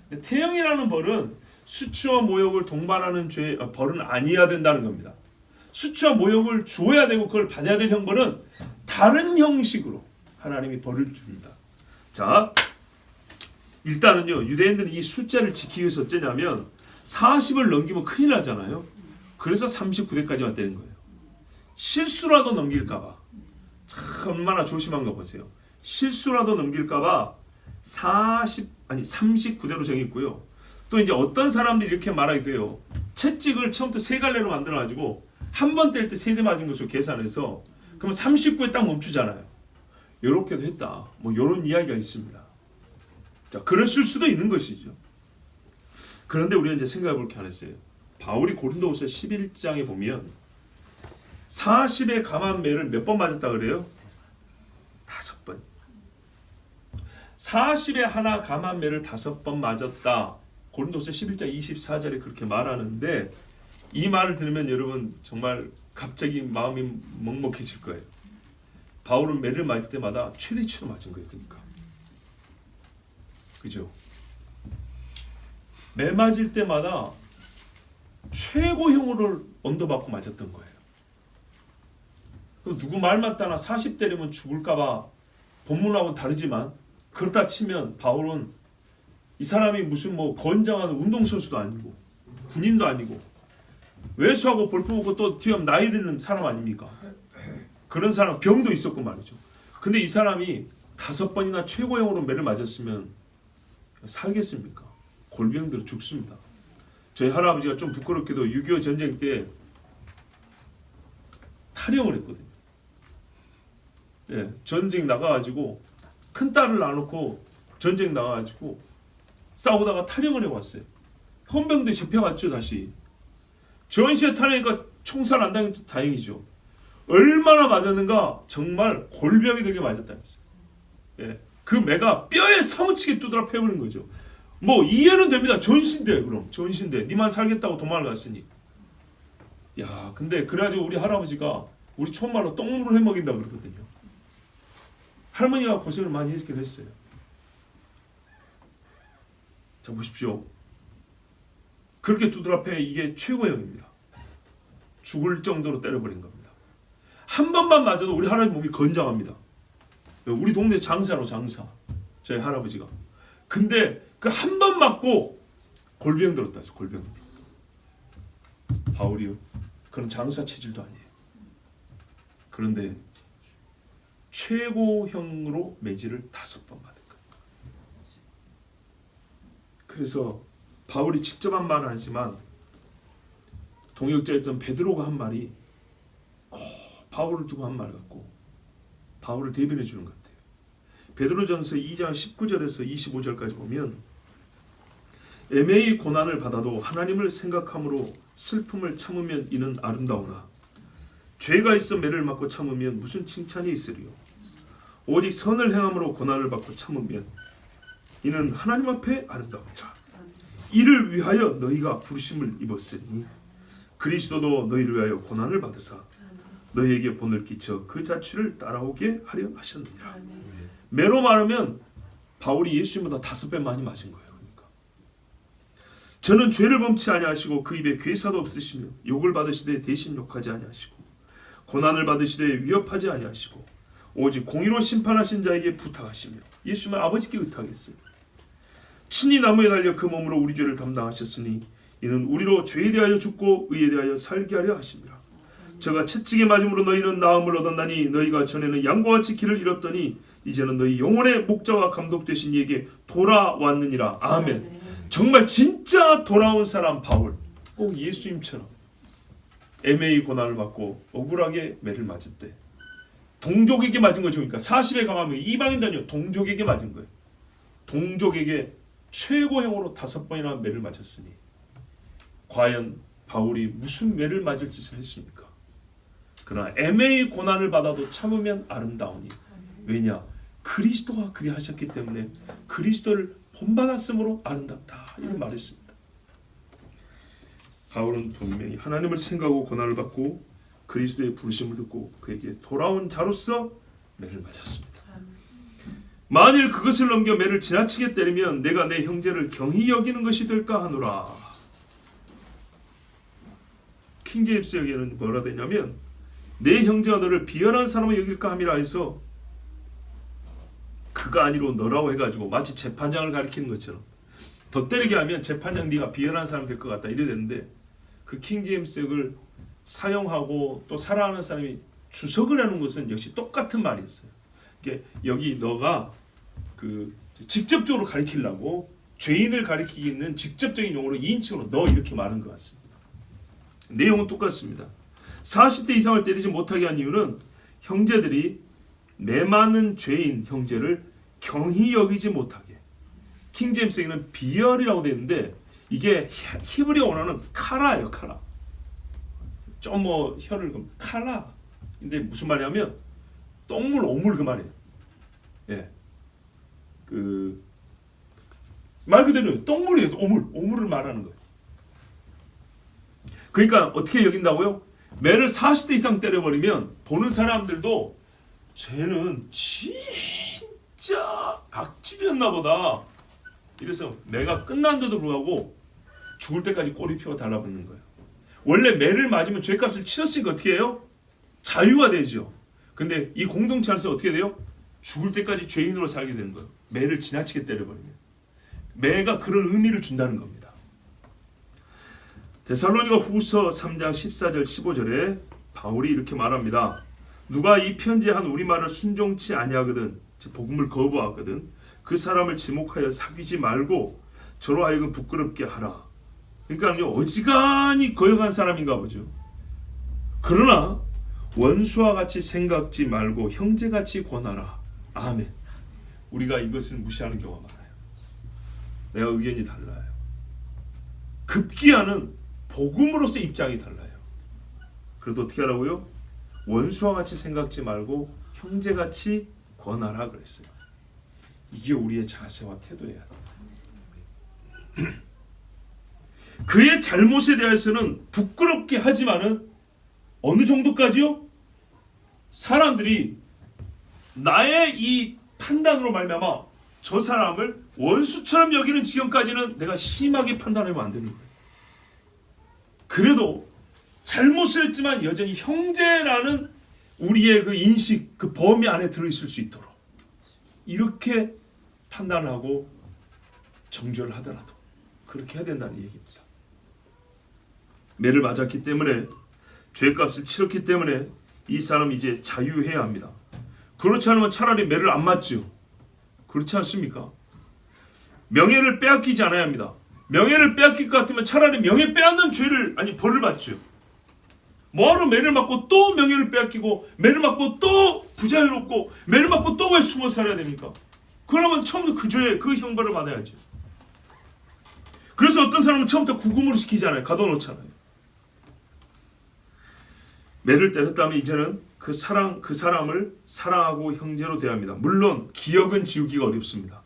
근데 태형이라는 벌은 수치와 모욕을 동반하는 벌은 아니어야 된다는 겁니다. 수치와 모욕을 주어야 되고 그걸 받아야 될 형벌은 다른 형식으로 하나님이 벌을 줍니다. 자, 일단은요 유대인들은 이 숫자를 지키기 위해서 어쩌냐면 40을 넘기면 큰일 나잖아요. 그래서 39대까지 왔다는 거예요. 실수라도 넘길까봐 참 얼마나 조심한가 보세요. 실수라도 넘길까봐 39대로 정했고요. 또 이제 어떤 사람들이 이렇게 말하기도 해요. 채찍을 처음부터 세 갈래로 만들어가지고 한 번 뗄 때 세 대 맞은 것으로 계산해서 그러면 39에 딱 멈추잖아요. 이렇게도 했다. 뭐 이런 이야기가 있습니다. 자, 그랬을 수도 있는 것이죠. 그런데 우리가 이제 생각해 볼 게 하나 있어요. 바울이 고린도후서 11장에 보면 40의 감한 매를 몇 번 맞았다 그래요? 5번. 40의 하나 감한 매를 5번 맞았다. 고린도후서 11장 24절에 그렇게 말하는데 이 말을 들으면 여러분 정말 갑자기 마음이 먹먹해질 거예요. 바울은 매를 맞을 때마다 최대치로 맞은 거예요. 그러니까 그죠? 매 맞을 때마다 최고형으로 언더받고 맞았던 거예요. 그럼 누구 말 맞다나 40대라면 죽을까봐 본문하고는 다르지만 그렇다 치면 바울은 이 사람이 무슨 뭐 건장한 운동선수도 아니고 군인도 아니고 외수하고 볼품없고 또 뒤에 나이 드는 사람 아닙니까? 그런 사람 병도 있었고 말이죠. 근데 이 사람이 5번이나 최고형으로 매를 맞았으면 살겠습니까? 골병 들어 죽습니다. 저희 할아버지가 좀 부끄럽게도 6.25 전쟁 때 탈영을 했거든요. 예, 전쟁 나가가지고 큰 딸을 놔놓고 전쟁 나가가지고 싸우다가 탈영을 해왔어요. 헌병대 잡혀갔죠. 다시 전시에 탈영이니까 총살 안 당해도 다행이죠. 얼마나 맞았는가 정말 골병이 되게 맞았다 했어요. 예, 그 매가 뼈에 사무치게 두드러 패버린 거죠. 뭐 이해는 됩니다. 전신대 그럼 전신대 니만 살겠다고 도망을 갔으니. 야 근데 그래가지고 우리 할아버지가 우리 촌말로 똥물을 해먹인다 그러거든요. 할머니가 고생을 많이 했긴 했어요. 자 보십시오. 그렇게 두드러 패 이게 최고형입니다. 죽을 정도로 때려버린 겁니다. 한 번만 맞아도 우리 할아버지 몸이 건장합니다. 우리 동네 장사로 장사. 저희 할아버지가. 근데 그 한 번 맞고 골병 들었다 했어. 골병. 바울이요. 그런 장사 체질도 아니에요. 그런데 최고형으로 매질을 5번 받은 거예요. 그래서 바울이 직접 한 말은 아니지만 동역자였던 베드로가 한 말이 바울을 두고 한 말 같고 바울을 대변해 주는 것 같아요. 베드로전서 2장 19절에서 25절까지 보면 애매히 고난을 받아도 하나님을 생각함으로 슬픔을 참으면 이는 아름다우나 죄가 있어 매를 맞고 참으면 무슨 칭찬이 있으리요. 오직 선을 행함으로 고난을 받고 참으면 이는 하나님 앞에 아름다우니라. 이를 위하여 너희가 부르심을 입었으니 그리스도도 너희를 위하여 고난을 받으사 너희에게 본을 끼쳐 그 자취를 따라오게 하려 하셨느니라. 매로 말하면 바울이 예수님보다 5배 많이 맞은 거예요. 그러니까 저는 죄를 범치 아니하시고 그 입에 괴사도 없으시며 욕을 받으시되 대신 욕하지 아니하시고 고난을 받으시되 위협하지 아니하시고 오직 공의로 심판하신 자에게 부탁하시며 예수님은 아버지께 의탁했어요. 친히 나무에 달려 그 몸으로 우리 죄를 담당하셨으니 이는 우리로 죄에 대하여 죽고 의에 대하여 살게 하려 하십니다. 저가 채찍에 맞음으로 너희는 나음을 얻었나니 너희가 전에는 양과 같이 길을 잃었더니 이제는 너희 영혼의 목자와 감독 되신 이에게 돌아왔느니라. 아멘. 정말 진짜 돌아온 사람 바울. 꼭 예수님처럼 애매히 고난을 받고 억울하게 매를 맞을 때 동족에게 맞은 거죠. 그러니까 40에 감하면 이방인도 아니요. 동족에게 맞은 거예요. 동족에게 최고형으로 5번이나 매를 맞았으니 과연 바울이 무슨 매를 맞을 짓을 했습니까? 그러나 애매히 고난을 받아도 참으면 아름다우니 왜냐? 그리스도가 그리하셨기 때문에 그리스도를 본받았으므로 아름답다 이렇게 말했습니다. 바울은 분명히 하나님을 생각하고 고난을 받고 그리스도의 부르심을 듣고 그에게 돌아온 자로서 매를 맞았습니다. 만일 그것을 넘겨 매를 지나치게 때리면 내가 내 형제를 경히 여기는 것이 될까 하노라. 킹제임스 여기는 뭐라 되냐면 내 형제가 너를 비열한 사람을 여길까 함이라 해서 그가 아니로 너라고 해가지고 마치 재판장을 가리키는 것처럼 더 때리게 하면 재판장 네가 비열한 사람이 될 것 같다 이래 되는데 그 킹제임스를 사용하고 또 살아가는 사람이 주석을 하는 것은 역시 똑같은 말이었어요. 여기 너가 그 직접적으로 가리키려고 죄인을 가리키기는 직접적인 용어로 2인칭으로 너 이렇게 말한 것 같습니다. 내용은 똑같습니다. 40대 이상을 때리지 못하게 한 이유는 형제들이 매 많은 죄인 형제를 경히 여기지 못하게. 킹제임스에는 비열이라고 되어 있는데 이게 히브리어 원어는 카라예요. 카라. 좀 뭐 혀를 카라. 근데 무슨 말이냐면 똥물 오물 그 말이에요. 예. 그 말 그대로 똥물이에요. 오물을 말하는 거예요. 그러니까 어떻게 여긴다고요? 매를 40대 이상 때려버리면 보는 사람들도 쟤는 진짜 악질이었나 보다. 이래서 매가 끝난데도 불구하고 죽을 때까지 꼬리표가 달라붙는 거예요. 원래 매를 맞으면 죄값을 치렀으니까 어떻게 해요? 자유가 되죠. 근데 이 공동체 안에서 어떻게 돼요? 죽을 때까지 죄인으로 살게 되는 거예요. 매를 지나치게 때려버리면. 매가 그런 의미를 준다는 겁니다. 데살로니가 후서 3장 14절 15절에 바울이 이렇게 말합니다. 누가 이 편지에 한 우리 말을 순종치 아니하거든, 즉 복음을 거부하거든, 그 사람을 지목하여 사귀지 말고 저로 하여금 부끄럽게 하라. 그러니까요, 어지간히 거역한 사람인가 보죠. 그러나 원수와 같이 생각지 말고 형제같이 권하라. 아멘. 우리가 이것을 무시하는 경우가 많아요. 내가 의견이 달라요. 급기야는 복음으로서 입장이 달라요. 그래도 어떻게 하라고요? 원수와 같이 생각지 말고 형제같이 권하라 그랬어요. 이게 우리의 자세와 태도예요. 그의 잘못에 대해서는 부끄럽게 하지만은 어느 정도까지요? 사람들이 나의 이 판단으로 말미암아 저 사람을 원수처럼 여기는 지경까지는 내가 심하게 판단하면 안 되는 거예요. 그래도 잘못을 했지만 여전히 형제라는 우리의 그 인식, 그 범위 안에 들어있을 수 있도록 이렇게 판단하고 정죄를 하더라도 그렇게 해야 된다는 얘기입니다. 매를 맞았기 때문에, 죄값을 치렀기 때문에 이 사람 이제 자유해야 합니다. 그렇지 않으면 차라리 매를 안 맞죠. 그렇지 않습니까? 명예를 빼앗기지 않아야 합니다. 명예를 빼앗길 것 같으면 차라리 명예 빼앗는 죄를, 벌을 받죠. 뭐하러 매를 맞고 또 명예를 빼앗기고, 매를 맞고 또 부자유롭고, 매를 맞고 또 왜 숨어 살아야 됩니까? 그러면 처음부터 그 죄, 그 형벌을 받아야죠. 그래서 어떤 사람은 처음부터 구금으로 시키잖아요. 가둬놓잖아요. 매를 때렸다면 이제는 그 사람을 사랑하고 형제로 대합니다. 물론 기억은 지우기가 어렵습니다.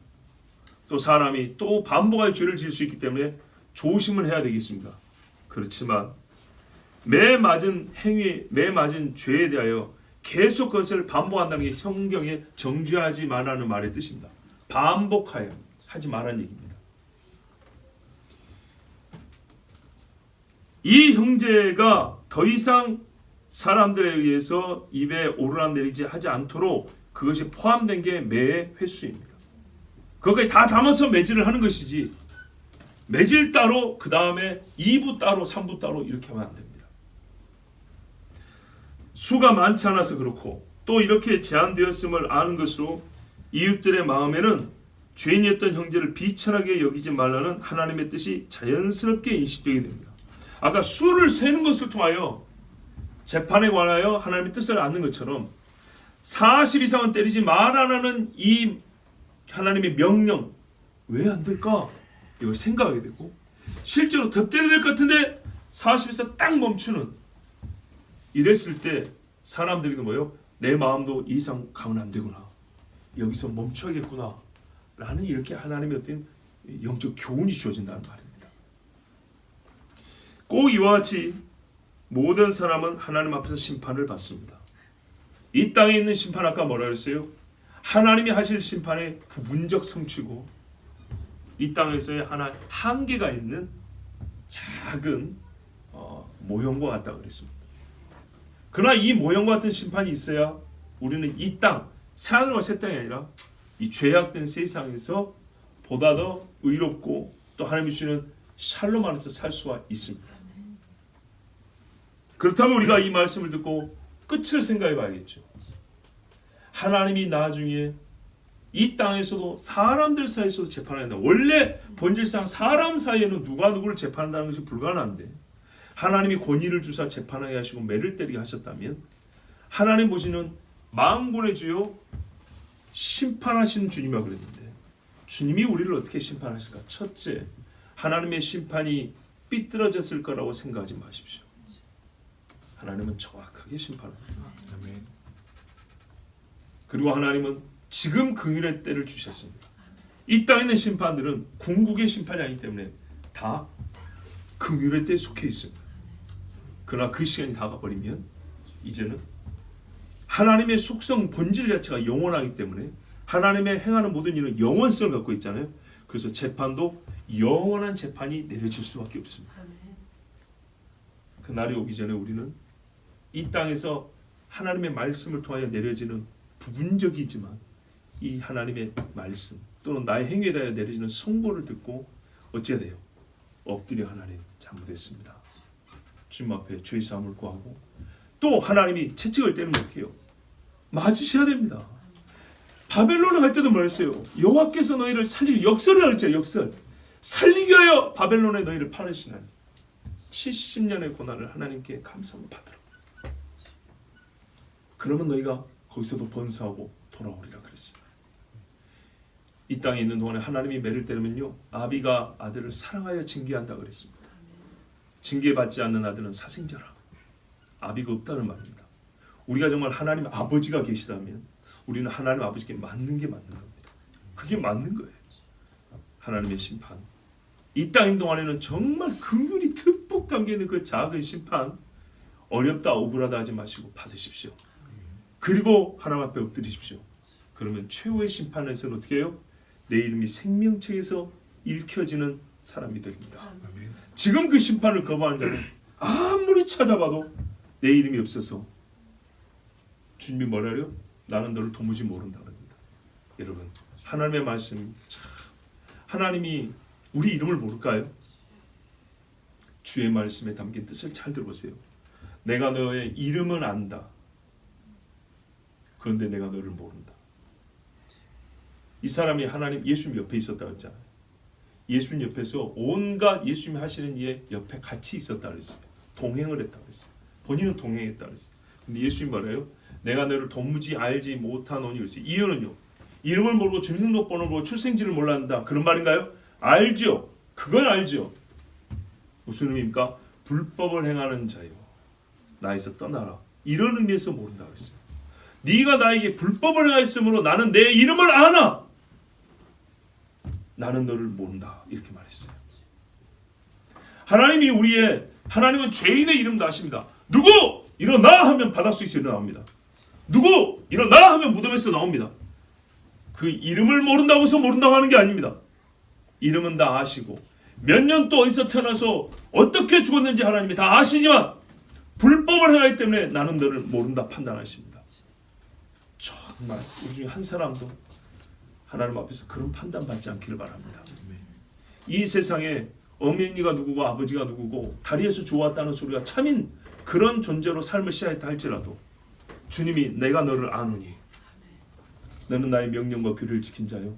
또 사람이 또 반복할 죄를 지을 수 있기 때문에 조심을 해야 되겠습니다. 그렇지만 매 맞은 행위, 매 맞은 죄에 대하여 계속 그것을 반복한다는 게 성경에 정죄하지 말라는 말의 뜻입니다. 반복하여 하지 말라는 얘기입니다. 이 형제가 더 이상 사람들에 의해서 입에 오르락내리지 하지 않도록 그것이 포함된 게 매의 횟수입니다. 그것까지 다 담아서 매질을 하는 것이지, 매질 따로, 그 다음에 2부 따로, 3부 따로 이렇게 하면 안 됩니다. 수가 많지 않아서 그렇고 또 이렇게 제한되었음을 아는 것으로 이웃들의 마음에는 죄인이었던 형제를 비천하게 여기지 말라는 하나님의 뜻이 자연스럽게 인식되게 됩니다. 아까 수를 세는 것을 통하여 재판에 관하여 하나님의 뜻을 아는 것처럼 40 이상은 때리지 말아라는 이 하나님의 명령, 왜 안 될까? 이걸 생각하게 되고, 실제로 더 때려야 될 것 같은데 40에서 딱 멈추는, 이랬을 때 사람들이 뭐예요? 내 마음도 이 이상 가면 안 되구나, 여기서 멈춰야겠구나 라는, 이렇게 하나님의 어떤 영적 교훈이 주어진다는 말입니다. 꼭 이와 같이 모든 사람은 하나님 앞에서 심판을 받습니다. 이 땅에 있는 심판, 아까 뭐라 그랬어요? 하나님이 하실 심판의 부분적 성취고, 이 땅에서의 하나 한계가 있는 작은 모형과 같다고 그랬습니다. 그러나 이 모형과 같은 심판이 있어야 우리는 이 땅, 새하늘과 새 땅이 아니라 이 죄악된 세상에서 보다 더 의롭고 또 하나님이 주시는 샬롬 안에서 살 수가 있습니다. 그렇다면 우리가 이 말씀을 듣고 끝을 생각해 봐야겠죠. 하나님이 나중에 이 땅에서도 사람들 사이에서도 재판한다. 원래 본질상 사람 사이에는 누가 누구를 재판한다는 것이 불가능한데, 하나님이 권위를 주사 재판하게 하시고 매를 때리게 하셨다면, 하나님 보시는 만군의 주요 심판하시는 주님이라고 그랬는데, 주님이 우리를 어떻게 심판하실까? 첫째, 하나님의 심판이 삐뚤어졌을 거라고 생각하지 마십시오. 하나님은 정확하게 심판합니다. 아멘. 그리고 하나님은 지금 긍휼의 때를 주셨습니다. 이 땅에 있는 심판들은 궁극의 심판이 아니기 때문에 다 긍휼의 때에 속해 있습니다. 그러나 그 시간이 다가버리면 이제는 하나님의 속성 본질 자체가 영원하기 때문에 하나님의 행하는 모든 일은 영원성을 갖고 있잖아요. 그래서 재판도 영원한 재판이 내려질 수밖에 없습니다. 그 날이 오기 전에 우리는 이 땅에서 하나님의 말씀을 통하여 내려지는 부분적이지만 이 하나님의 말씀 또는 나의 행위에 대하여 내려지는 선고를 듣고 어찌해야 돼요? 엎드려 하나님 잘못했습니다. 주님 앞에 죄 사함을 구하고 또 하나님이 채찍을 때리면 어떻게 해요? 맞으셔야 됩니다. 바벨론에 갈 때도 말했어요. 여호와께서 너희를 살리기 역설을 했죠. 역설. 살리기 위하여 바벨론에 너희를 파르시나니 70년의 고난을 하나님께 감사함을 받으라. 그러면 너희가 거기서도 번성하고 돌아오리라 그랬어요. 이 땅에 있는 동안에 하나님이 매를 때리면요, 아비가 아들을 사랑하여 징계한다 그랬습니다. 징계받지 않는 아들은 사생자라. 아비가 없다는 말입니다. 우리가 정말 하나님 아버지가 계시다면 우리는 하나님 아버지께 맞는 게 맞는 겁니다. 그게 맞는 거예요. 하나님의 심판. 이 땅인 동안에는 정말 긍휼이 듬뿍 담겨있는 그 작은 심판, 어렵다 억울하다 하지 마시고 받으십시오. 그리고 하나님 앞에 엎드리십시오. 그러면 최후의 심판에서는 어떻게 해요? 내 이름이 생명책에서 읽혀지는 사람이 됩니다. 지금 그 심판을 거부하는 자는 아무리 찾아봐도 내 이름이 없어서 주님이 뭐라요? 나는 너를 도무지 모른다 그럽니다. 여러분, 하나님의 말씀 참, 하나님이 우리 이름을 모를까요? 주의 말씀에 담긴 뜻을 잘 들어보세요. 내가 너의 이름은 안다. 그런데 내가 너를 모른다. 이 사람이 하나님 예수님 옆에 있었다고 했잖아요. 예수님 옆에서 온갖 예수님이 하시는 일 옆에 같이 있었다 그랬어요. 동행을 했다고 했어요. 본인은 동행했다고 그랬어요. 근데 예수님 말해요. 내가 너를 도무지 알지 못하노니 그랬어요. 이유는요. 이름을 모르고 주민등록번호를 모르고 출생지를 몰란다. 그런 말인가요? 알죠. 그건 알죠. 무슨 의미입니까? 불법을 행하는 자요. 나에서 떠나라. 이런 의미에서 모른다 그랬어요. 네가 나에게 불법을 행하였으므로 나는 내 이름을 아나. 나는 너를 모른다. 이렇게 말했어요. 하나님이 하나님은 죄인의 이름도 아십니다. 누구 일어나 하면 바닷속에서 일어납니다. 누구 일어나 하면 무덤에서 나옵니다. 그 이름을 모른다고 해서 모른다고 하는 게 아닙니다. 이름은 다 아시고 몇 년 또 어디서 태어나서 어떻게 죽었는지 하나님이 다 아시지만 불법을 행하기 때문에 나는 너를 모른다 판단하십니다. 정말 우리 중에 한 사람도 하나님 앞에서 그런 판단받지 않기를 바랍니다. 이 세상에 어머니가 누구고 아버지가 누구고 다리에서 주워왔다는 소리가 참인 그런 존재로 삶을 시작했다 할지라도 주님이 내가 너를 아노니 너는 나의 명령과 규례를 지킨 자요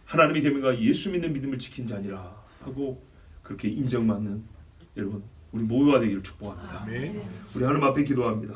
하나님의 계명과 예수 믿는 믿음을 지킨 자니라 하고 그렇게 인정받는 여러분 우리 모두가 되기를 축복합니다. 우리 하나님 앞에 기도합니다.